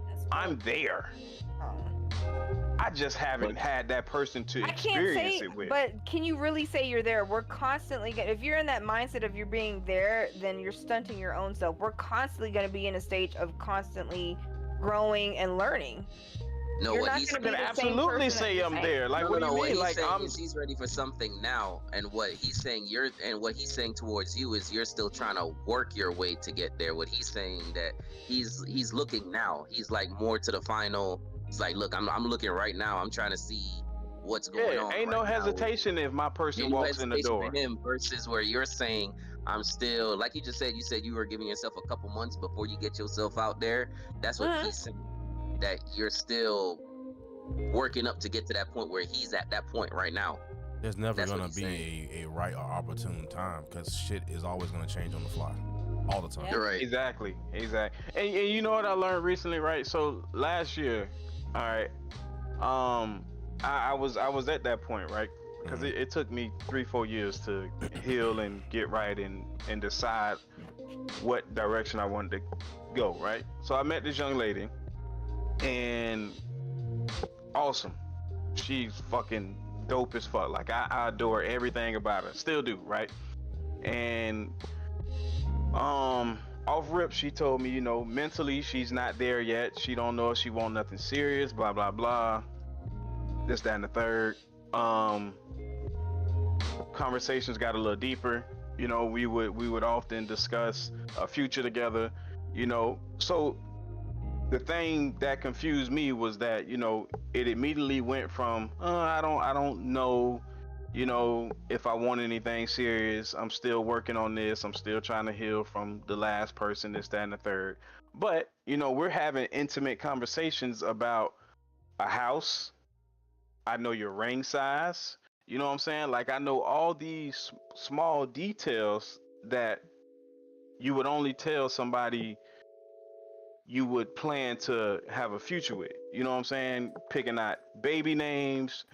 That's I'm there. Oh. I just haven't had that person to I can't experience say, it with. but can you really say you're there? We're constantly if you're in that mindset of you're being there, then you're stunting your own self. We're constantly going to be in a stage of constantly growing and learning. No, You're what not he's gonna I be can the same absolutely person say at I'm the there. Like, what do you what mean? he's Like, saying I'm. is he's ready for something now, and what he's saying what he's saying towards you is you're still trying to work your way to get there. What he's saying that he's looking now. He's like more to the final. It's like, look, I'm looking right now. I'm trying to see what's going on. Ain't no right now. hesitation if my person Ain't no walks in the hesitation door. for him versus where you're saying I'm still, like you just said, you said you were giving yourself a couple months before you get yourself out there. That's what he's saying, that you're still working up to get to that point where he's at that point right now. There's never That's what gonna he's be a right or opportune time because shit is always gonna change on the fly, all the time. Yeah. You're right. Exactly. And you know what I learned recently, right? So last year, all right, I was at that point, right? Because it took me 3-4 years to heal and get right and decide what direction I wanted to go, right? So I met this young lady, and awesome. She's fucking dope as fuck. Like I adore everything about her. Still do, right? And off rip, she told me, mentally she's not there yet. She don't know if she want nothing serious, blah blah blah. This, that, and the third. Conversations got a little deeper. We would often discuss a future together. So the thing that confused me was that it immediately went from I don't know if I want anything serious. I'm still working on this. I'm still trying to heal from the last person, this, that, and the third. But we're having intimate conversations about a house. I know your ring size. You know what I'm saying? Like I know all these small details that you would only tell somebody you would plan to have a future with. You know what I'm saying? Picking out baby names,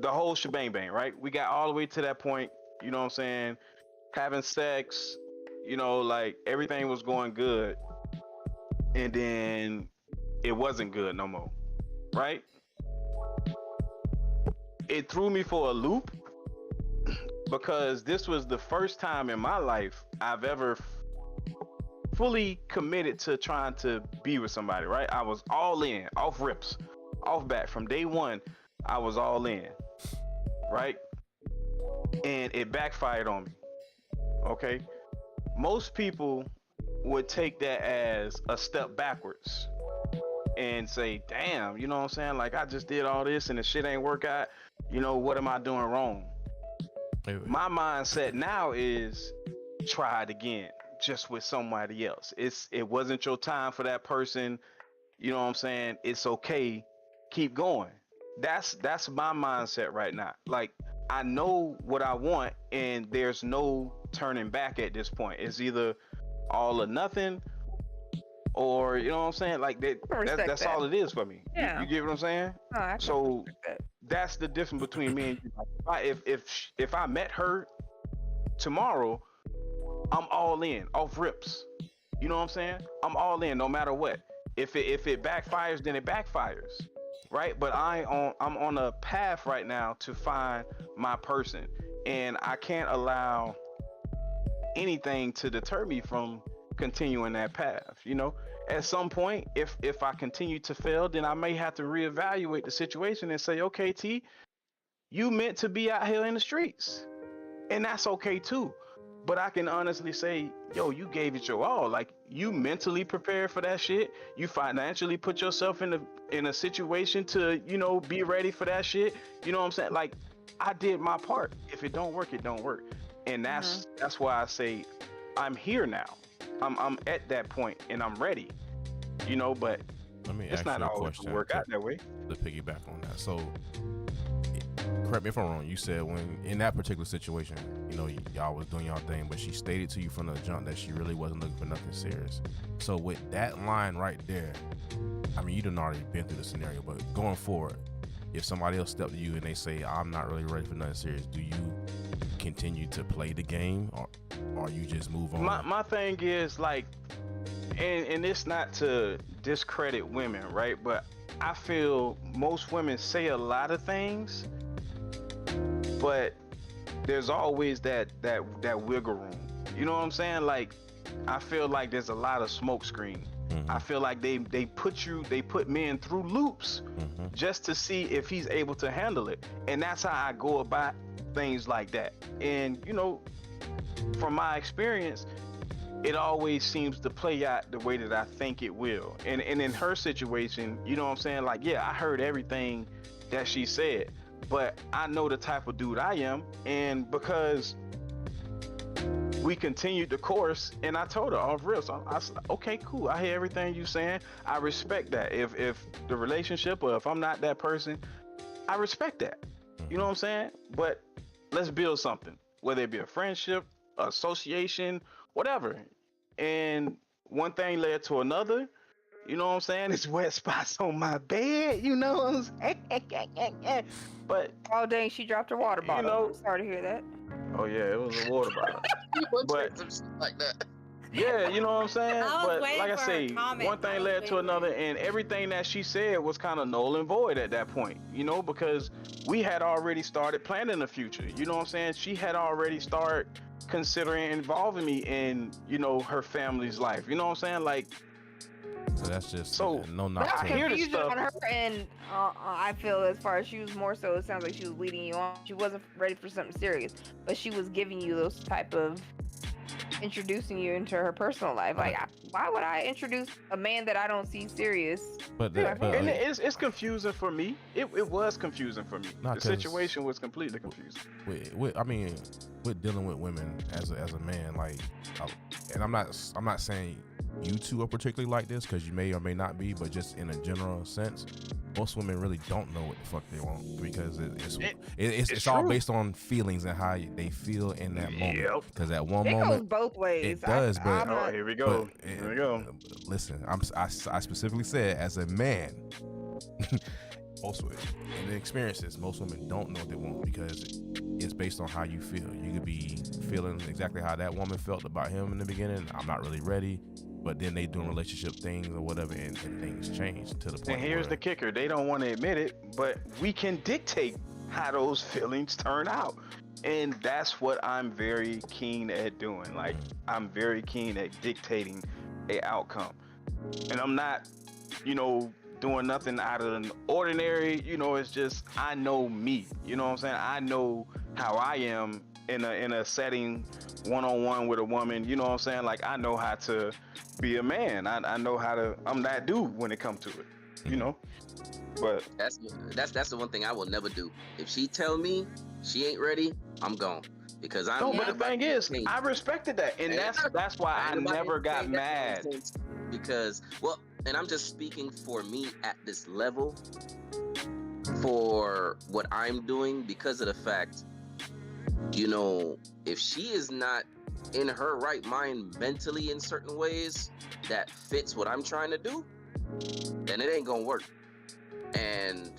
the whole shebang bang, right? We got all the way to that point, you know what I'm saying? Having sex, like everything was going good. And then it wasn't good no more, right? It threw me for a loop because this was the first time in my life I've ever fully committed to trying to be with somebody, right? I was all in, off rips, off bat. From day one, I was all in, right? And it backfired on me, okay? Most people would take that as a step backwards and say, damn, you know what I'm saying? Like, I just did all this and the shit ain't work out. What am I doing wrong? My mindset now is try it again, just with somebody else. It wasn't your time for that person. You know what I'm saying? It's okay. Keep going. That's my mindset right now. Like I know what I want, and there's no turning back at this point. It's either all or nothing, or you know what I'm saying. Like that's all it is for me. Yeah. You get what I'm saying? No, I can So respect that. that's the difference between me and you. Like, if I met her tomorrow, I'm all in, off rips. You know what I'm saying? I'm all in, no matter what. If it backfires, then it backfires, right? But I'm on a path right now to find my person, and I can't allow anything to deter me from continuing that path. You know, at some point, if I continue to fail, then I may have to reevaluate the situation and say, okay, T, you meant to be out here in the streets, and that's okay too. But I can honestly say, yo, you gave it your all. Like, you mentally prepared for that shit. You financially put yourself in a situation to, you know, be ready for that shit. You know what I'm saying? Like, I did my part. If it don't work, it don't work. And that's why I say I'm here now. I'm at that point and I'm ready. You know, but Let me it's ask not you a always question gonna work out that way. to piggyback on that. So, correct me if I'm wrong. You said when in that particular situation, you know, y'all was doing y'all thing, but she stated to you from the jump that she really wasn't looking for nothing serious. So with that line right there, I mean, you done already been through the scenario, but going forward, if somebody else stepped to you and they say, I'm not really ready for nothing serious, do you continue to play the game, or you just move on? My thing is, like, and it's not to discredit women, right? But I feel most women say a lot of things, but there's always that wiggle room. You know what I'm saying? Like, I feel like there's a lot of smoke screen. I feel like they put men through loops just to see if he's able to handle it. And that's how I go about things like that. And, you know, from my experience, it always seems to play out the way that I think it will. And in her situation, you know what I'm saying? Like, yeah, I heard everything that she said, but I know the type of dude I am. And because we continued the course, and I told her off real, so I said, okay, cool, I hear everything you saying. I respect that. If the relationship, or if I'm not that person, I respect that. You know what I'm saying? But let's build something, whether it be a friendship, association, whatever. And one thing led to another. You know what I'm saying? It's wet spots on my bed. You know what I'm saying? But Oh dang, she dropped her water bottle. know- I'm sorry to hear that. oh yeah, it was a water bottle. But- some shit like that. Yeah, you know what I'm saying? I was But waiting like I for her say, comment. one I thing was led to waiting. another, and everything that she said was kind of null and void at that point, you know, because we had already started planning the future. You know what I'm saying? She had already started considering involving me in, you know, her family's life. You know what I'm saying? Like, So that's just So, no knock I to hear it. the Confusion stuff. on her end. I feel as far as she was more so, it sounds like she was leading you on. She wasn't ready for something serious, but she was giving you those type of introducing you into her personal life. Like, why would I introduce a man that I don't see serious? But, yeah, but and it's confusing for me. It was confusing for me. Nah, The 'cause- situation was completely confusing. I mean, with dealing with women as a man, like, and I'm not saying you two are particularly like this, because you may or may not be, but just in a general sense, most women really don't know what the fuck they want, because it's all true. based on feelings and how they feel in that moment. Yep. Because at one It goes moment both ways. it does, but- I'm Oh, not- here we go. but, Here we go. Listen, I specifically said as a man, most women, in the experiences, most women don't know what they want, because it's based on how you feel. You could be feeling exactly how that woman felt about him in the beginning. I'm not really ready, but then they doing relationship things or whatever, and things change to the point. And here's where, the kicker: they don't want to admit it, but we can dictate how those feelings turn out, and that's what I'm very keen at doing. Like, I'm very keen at dictating a outcome, and I'm not, you know, doing nothing out of the ordinary. You know, it's just I know me. You know what I'm saying? I know how I am in a setting, one-on-one with a woman. You know what I'm saying? Like, I know how to be a man. I know how to. I'm that dude when it comes to it. You know. But That's the one thing I will never do. If she tell me she ain't ready, I'm gone. Because I'm no, but not the thing about to is, change. I respected that, and that's why I ain't about to never got change that mad. nonsense. Because, well, and I'm just speaking for me at this level, for what I'm doing, because of the fact you know, if she is not in her right mind mentally in certain ways that fits what I'm trying to do, then it ain't gonna work. And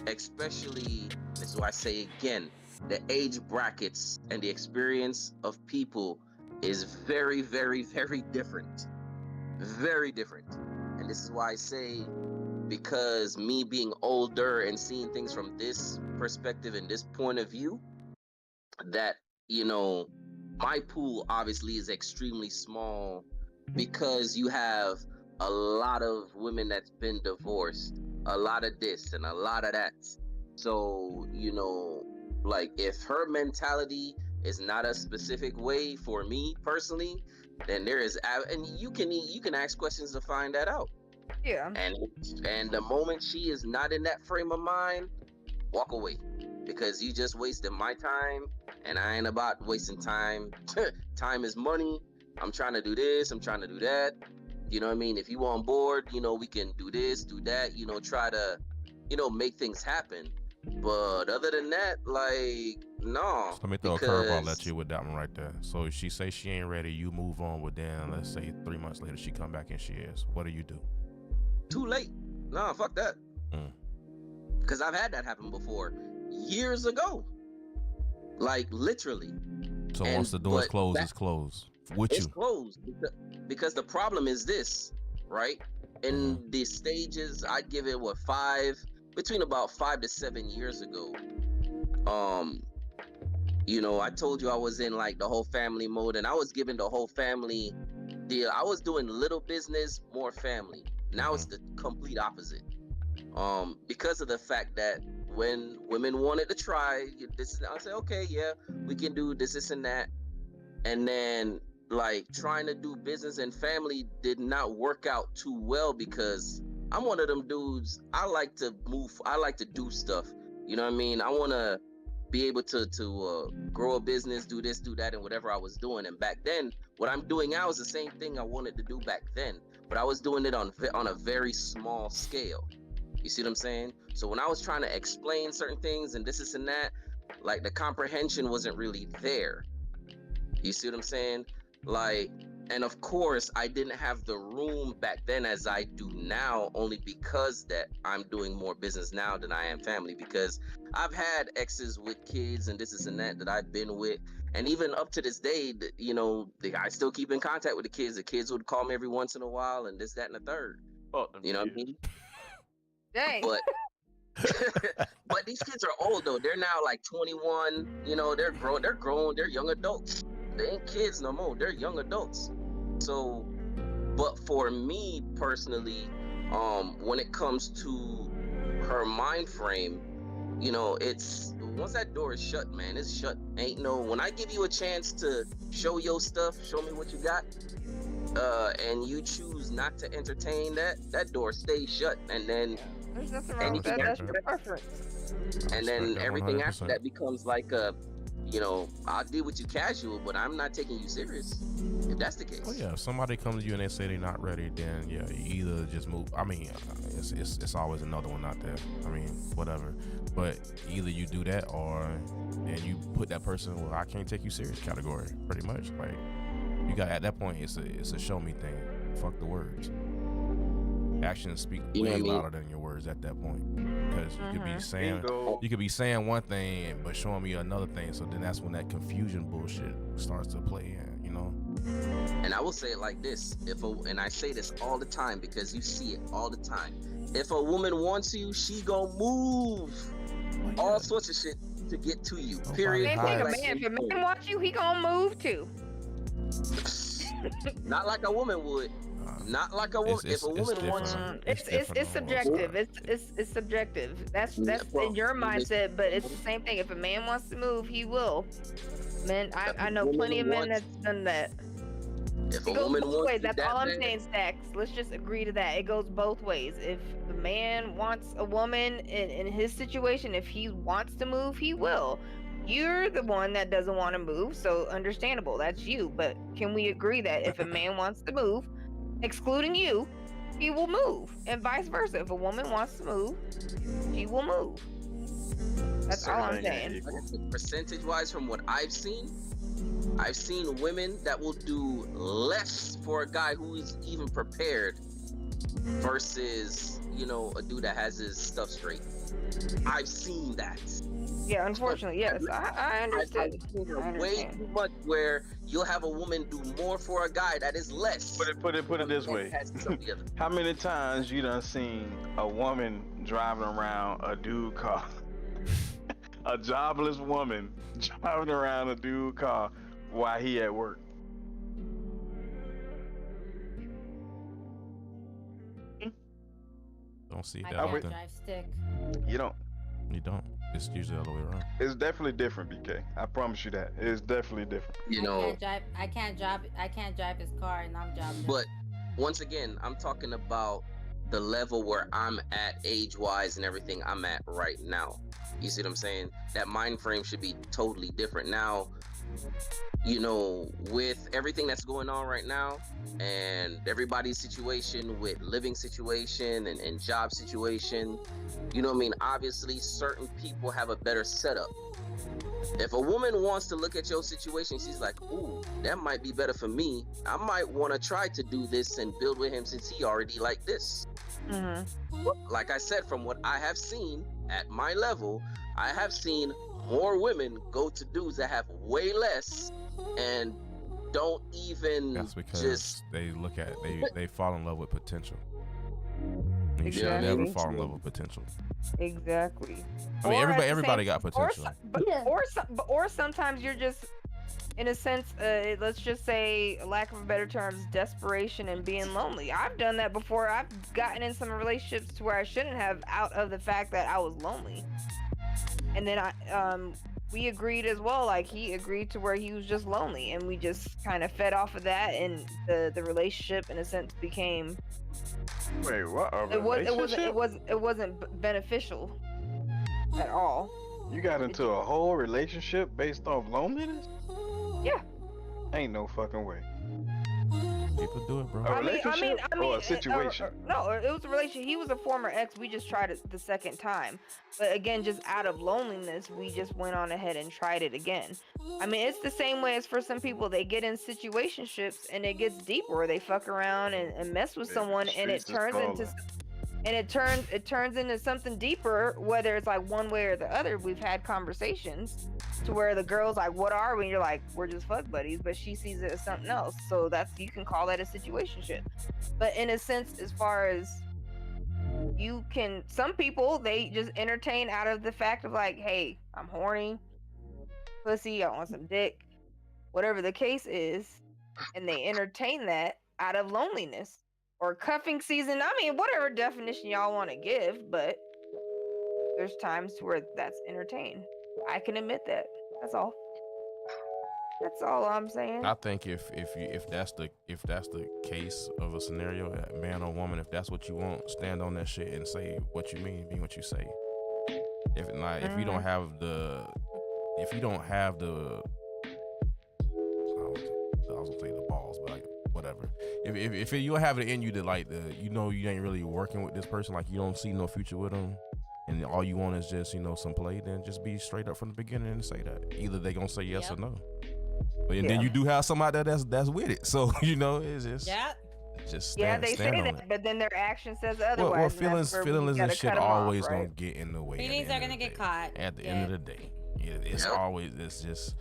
especially, this is why I say again, the age brackets and the experience of people is very, very, very different. Very different. And this is why I say, because me being older and seeing things from this perspective and this point of view, that, you know, my pool obviously is extremely small because you have a lot of women that's been divorced, a lot of this and a lot of that. So, you know, like if her mentality is not a specific way for me personally, then there is, and you can ask questions to find that out. Yeah. And the moment she is not in that frame of mind, walk away, because you just wasted my time, and I ain't about wasting time. Time is money. I'm trying to do this. I'm trying to do that. You know what I mean? If you on board, you know, we can do this, do that. You know, try to, you know, make things happen. But other than that, like, no. So let me throw a curveball at you with that one right there. So if she say she ain't ready, you move on with them. Let's say 3 months later she come back and she is. What do you do? Too late. No, fuck that. Because I've had that happen before, years ago. Like literally. So once the door's closed, it's closed. It's closed because the problem is this, right? In the stages, I'd give it between about 5 to 7 years ago. You know, I told you I was in like the whole family mode, and I was giving the whole family deal. I was doing little business, more family. Now it's the complete opposite. Because of the fact that when women wanted to try this, I say, okay, yeah, we can do this and that. And then like trying to do business and family did not work out too well, because I'm one of them dudes. I like to move. I like to do stuff. You know what I mean? I want to be able to grow a business, do this, do that, and whatever I was doing. And back then, what I'm doing now is the same thing I wanted to do back then, but I was doing it on a very small scale. You see what I'm saying? So when I was trying to explain certain things and this and that, like the comprehension wasn't really there. You see what I'm saying? Like, and of course, I didn't have the room back then as I do now, only because that I'm doing more business now than I am family, because I've had exes with kids and this and that I've been with. And even up to this day, you know, I still keep in contact with the kids. The kids would call me every once in a while and this, that, and the third. You know what I mean? Dang. But these kids are old though. They're now like 21. You know, they're grown. They're young adults. They ain't kids no more. They're young adults. So, but for me personally, when it comes to her mind frame, you know, it's once that door is shut, man, it's shut. Ain't no. When I give you a chance to show your stuff, show me what you got, and you choose not to entertain that door stays shut, and then. There's nothing wrong with that. That's your preference. And then everything after that becomes like you know, I'll deal with you casual, but I'm not taking you serious. If that's the case. Oh yeah, if somebody comes to you and they say they're not ready, then yeah, you either just move. I mean, it's always another one out there. I mean, whatever. But either you do that, and you put that person, well, I can't take you serious category. Pretty much, like you got at that point, it's a show me thing. Fuck the words. Actions speak way louder than your words at that point, because you could be saying one thing but showing me another thing. So then that's when that confusion bullshit starts to play in, you know. And I will say it like this: and I say this all the time because you see it all the time. If a woman wants you, she gonna move all sorts of shit to get to you. Period. Same thing, if a man wants you, he gonna move too. Not like a woman would. Not like a woman. If a woman wants you, it's subjective. It's subjective. That's in your mindset, but it's the same thing. If a man wants to move, he will. Men, I know plenty of men that's done that. If it goes both ways. That's all I'm saying, Stacks. Let's just agree to that. It goes both ways. If the man wants a woman in his situation, if he wants to move, he will. You're the one that doesn't want to move, so understandable. That's you. But can we agree that if a man wants to move, excluding you, he will move, and vice versa. If a woman wants to move, she will move. That's all I'm Everything ain't saying. equal. Like I said, percentage-wise, from what I've seen women that will do less for a guy who is even prepared versus, you know, a dude that has his stuff straight. I've seen that. Yeah, unfortunately, yes. I I've understand. seen it I way understand. too much where you'll have a woman do more for a guy that is less. Put it this way. Has something together. How many times you done seen a woman driving around a dude car? A jobless woman driving around a dude car while he at work. Don't see I that can't often. drive stick. You don't. You don't. It's usually the other way around. It's definitely different, BK. I promise you that. It's definitely different. You know, I can't drive his car, and I'm jobless. but once again, I'm talking about the level where I'm at age-wise and everything I'm at right now. You see what I'm saying? That mind frame should be totally different. Now, you know, with everything that's going on right now and everybody's situation with living situation and job situation, you know what I mean? Obviously, certain people have a better setup. If a woman wants to look at your situation, she's like, ooh, that might be better for me. I might want to try to do this and build with him since he already like this. Mm-hmm. Like I said, from what I have seen at my level, I have seen more women go to dudes that have way less and don't even That's because just they look at they fall in love with potential. You should Exactly. never fall in love with potential. Exactly. I mean, Or at the everybody same- got potential. Or sometimes you're just, in a sense, let's just say, lack of better terms, desperation and being lonely. I've done that before. I've gotten in some relationships to where I shouldn't have, out of the fact that I was lonely. And then we agreed as well. Like, he agreed to where he was just lonely, and we just kind of fed off of that, and the relationship, in a sense, became. Wait, what? A It relationship? wasn't beneficial at all. You got into a whole relationship based off loneliness? Yeah. Ain't no fucking way. People do it, bro. A relationship or a situation? No, it was a relationship. He was a former ex. We just tried it the second time. But again, just out of loneliness, we just went on ahead and tried it again. I mean, it's the same way as for some people. They get in situationships and it gets deeper, or they fuck around and mess with Baby, someone, and it streets is turns into calling. it turns into something deeper, whether it's like one way or the other. We've had conversations to where the girl's like, what are we? And you're like, we're just fuck buddies, but she sees it as something else. So you can call that a situationship. But in a sense, as far as some people, they just entertain out of the fact of like, hey, I'm horny, pussy, I want some dick, whatever the case is, and they entertain that out of loneliness or cuffing season. I mean, whatever definition y'all want to give, but there's times where that's entertained. I can admit that. That's all. That's all I'm saying. I think if that's the case of a scenario, man or woman, if that's what you want, stand on that shit and say what you mean, mean what you say. If not, if you don't have the, I was gonna say the balls, but like whatever. If you don't have it in you to like you ain't really working with this person, like you don't see no future with them, and all you want is just some play, then just be straight up from the beginning and say that. Either they gonna say yes or no. But then you do have somebody that's with it, so it's just just stand, they stand say on that, it. but then their action says otherwise. Well, and that's feelings where we and gotta shit cut 'em off, always right? gonna get in the way. Feelings are gonna get caught. At the end of the day, it's Yep. always just.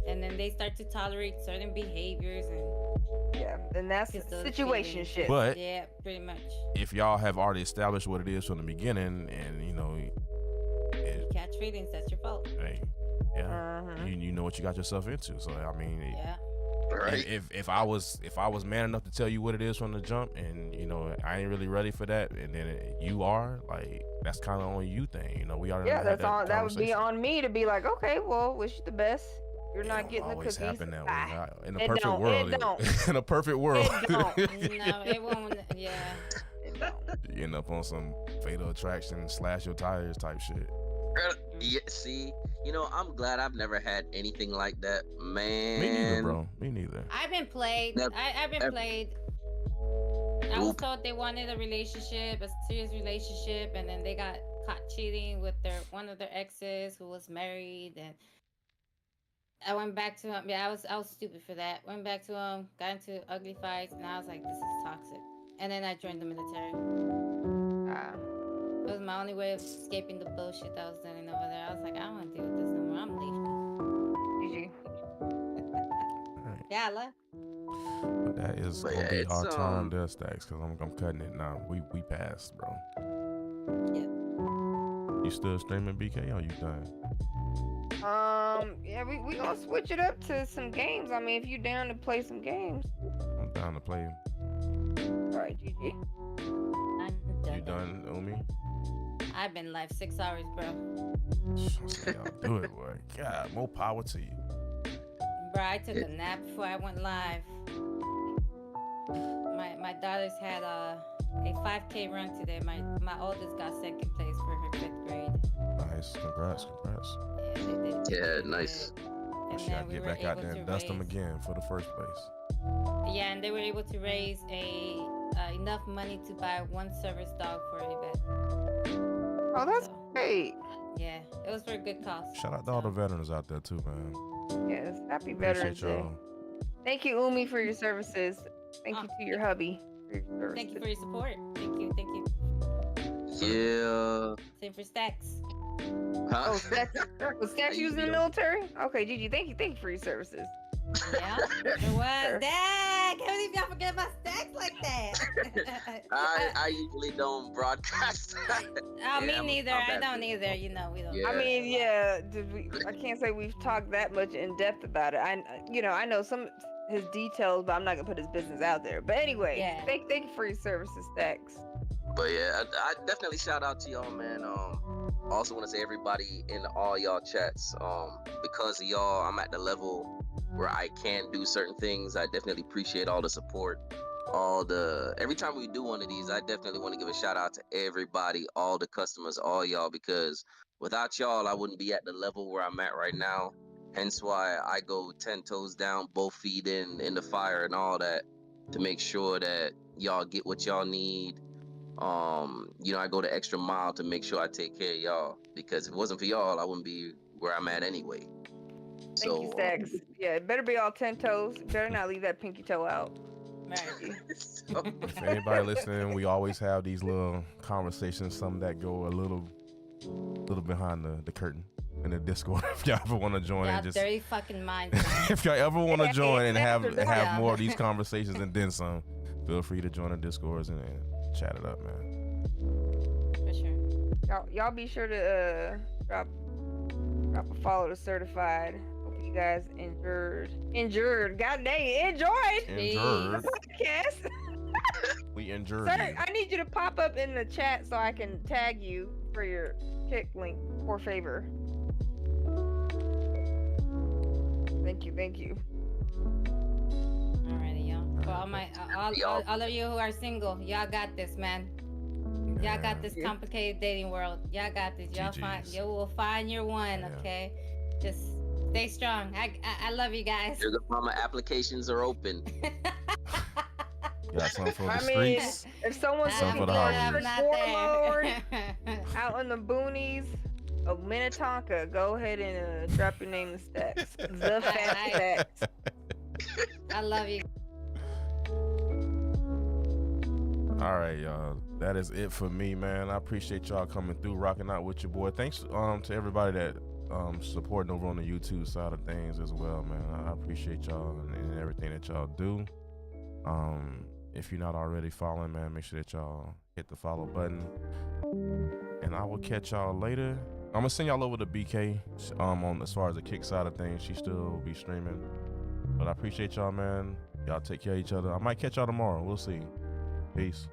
And then they start to tolerate certain behaviors and Yeah, and that's get those situation feelings. shit. But Yeah, pretty much. if y'all have already established what it is from the beginning, and You catch feelings, that's your fault. hey, yeah, Mhm. you know what you got yourself into. So I mean, Yeah. right. if I was man enough to tell you what it is from the jump, and I ain't really ready for that, and then you are, like, that's kind of on you thing. We already Yeah, had that's all. That would be conversation. on me to be like, okay, well, wish you the best. You're It not don't getting the always cookies. happen that Bye. way. In a It perfect don't, world, it don't. in a perfect world, It don't. No, it won't. Yeah. It don't. you end up on some Fatal Attraction, slash your tires type shit. Yeah, see, I'm glad I've never had anything like that, man. Me neither, bro. Me neither. I've been played. Never- I've been ever. played. I was Oop. told they wanted a relationship, a serious relationship, and then they got caught cheating with one of their exes who was married, and I went back to him. Yeah, I was stupid for that. Went back to him, got into ugly fights, and I was like, this is toxic. And then I joined the military. It was my only way of escaping the bullshit that was done over there. I was like, I don't want to deal with this no more. I'm leaving. GG. Yeah, I left. But that is But gonna yeah, be it's, our time there, Stacks, because I'm cutting it now. We passed, bro. Yep. You still streaming, BK, or you done? Yeah, we gonna switch it up to some games. I mean, if you down to play some games. I'm down to play. All right, GG. You done, Umi? I've been live 6 hours, bro. Y'all do it, boy. God, more power to you. Bro, I took a nap before I went live. My daughters had a 5K run today. My oldest got second place for her 5th grade. Nice, congrats. Yeah, they did Yeah, good. nice. And Should I then we get were back out able there to and dust them raise- again for the first place? Yeah, and they were able to raise enough money to buy one service dog for Yvette. Oh, that's So, great. yeah, it was for a good cause. Shout out to all the So, veterans out there too, man. Yes, happy Veterans Appreciate Day. y'all. Thank you, Umi, for your services. Thank you to your hubby for your services. Thank you for your support. Thank you. Yeah. Same for Stacks. Huh? Oh, was Stacks using the military? Okay, Gigi, thank you for your services. Yeah. Sure was. Dang, can't believe y'all forget about Stacks like that. I usually don't broadcast. Oh, me Yeah, neither. I'm I bad don't too. either. You know, we don't. Yeah. I mean, yeah, I can't say we've talked that much in depth about it. I know some his details, but I'm not gonna put his business out there. But anyway, Yeah. thank you for your services, Stacks. But yeah, I definitely shout out to y'all, man. Also want to say everybody in all y'all chats. Because of y'all, I'm at the level where I can do certain things. I definitely appreciate all the support. Every time we do one of these, I definitely want to give a shout out to everybody, all the customers, all y'all, because without y'all, I wouldn't be at the level where I'm at right now. Hence why I go 10 toes down, both feet in the fire and all that to make sure that y'all get what y'all need. I go the extra mile to make sure I take care of y'all, because if it wasn't for y'all, I wouldn't be where I'm at anyway. Thank you, Stacks. Yeah, it better be all 10 toes. Better not leave that pinky toe out. Right. If anybody listening, we always have these little conversations, some that go a little behind the curtain in the Discord. If y'all ever want to join Y'all and just dirty fucking minds. if y'all ever want to join and have Yeah. more of these conversations and then some, feel free to join the Discords and chat it up, man. For sure. Y'all be sure to drop a follow to Certified. Hope you guys endured. God dang, enjoyed Endured. the podcast. We endured. Sir, you. I need you to pop up in the chat so I can tag you for your kick link for favor. Thank you. Alrighty, y'all. For all of you who are single, y'all got this, man. Y'all got this Yeah. complicated dating world. Y'all got this. GGs. You will find your one, Yeah. okay? Just stay strong. I love you guys. Sugar Mama applications are open. Got something for the I mean, streets. if someone's Some looking for for the a homies. I'm strict not warlord there. out in the boonies of Minnetonka, go ahead and drop your name in Stacks. The Fat Stacks. I love you. All right, y'all. That is it for me, man. I appreciate y'all coming through, rocking out with your boy. Thanks to everybody that supporting over on the YouTube side of things as well, man. I appreciate y'all and everything that y'all do. If you're not already following, man, make sure that y'all hit the follow button. And I will catch y'all later. I'm gonna send y'all over to BK on as far as the kick side of things. She still will be streaming. But I appreciate y'all, man. Y'all take care of each other. I might catch y'all tomorrow. We'll see. Peace.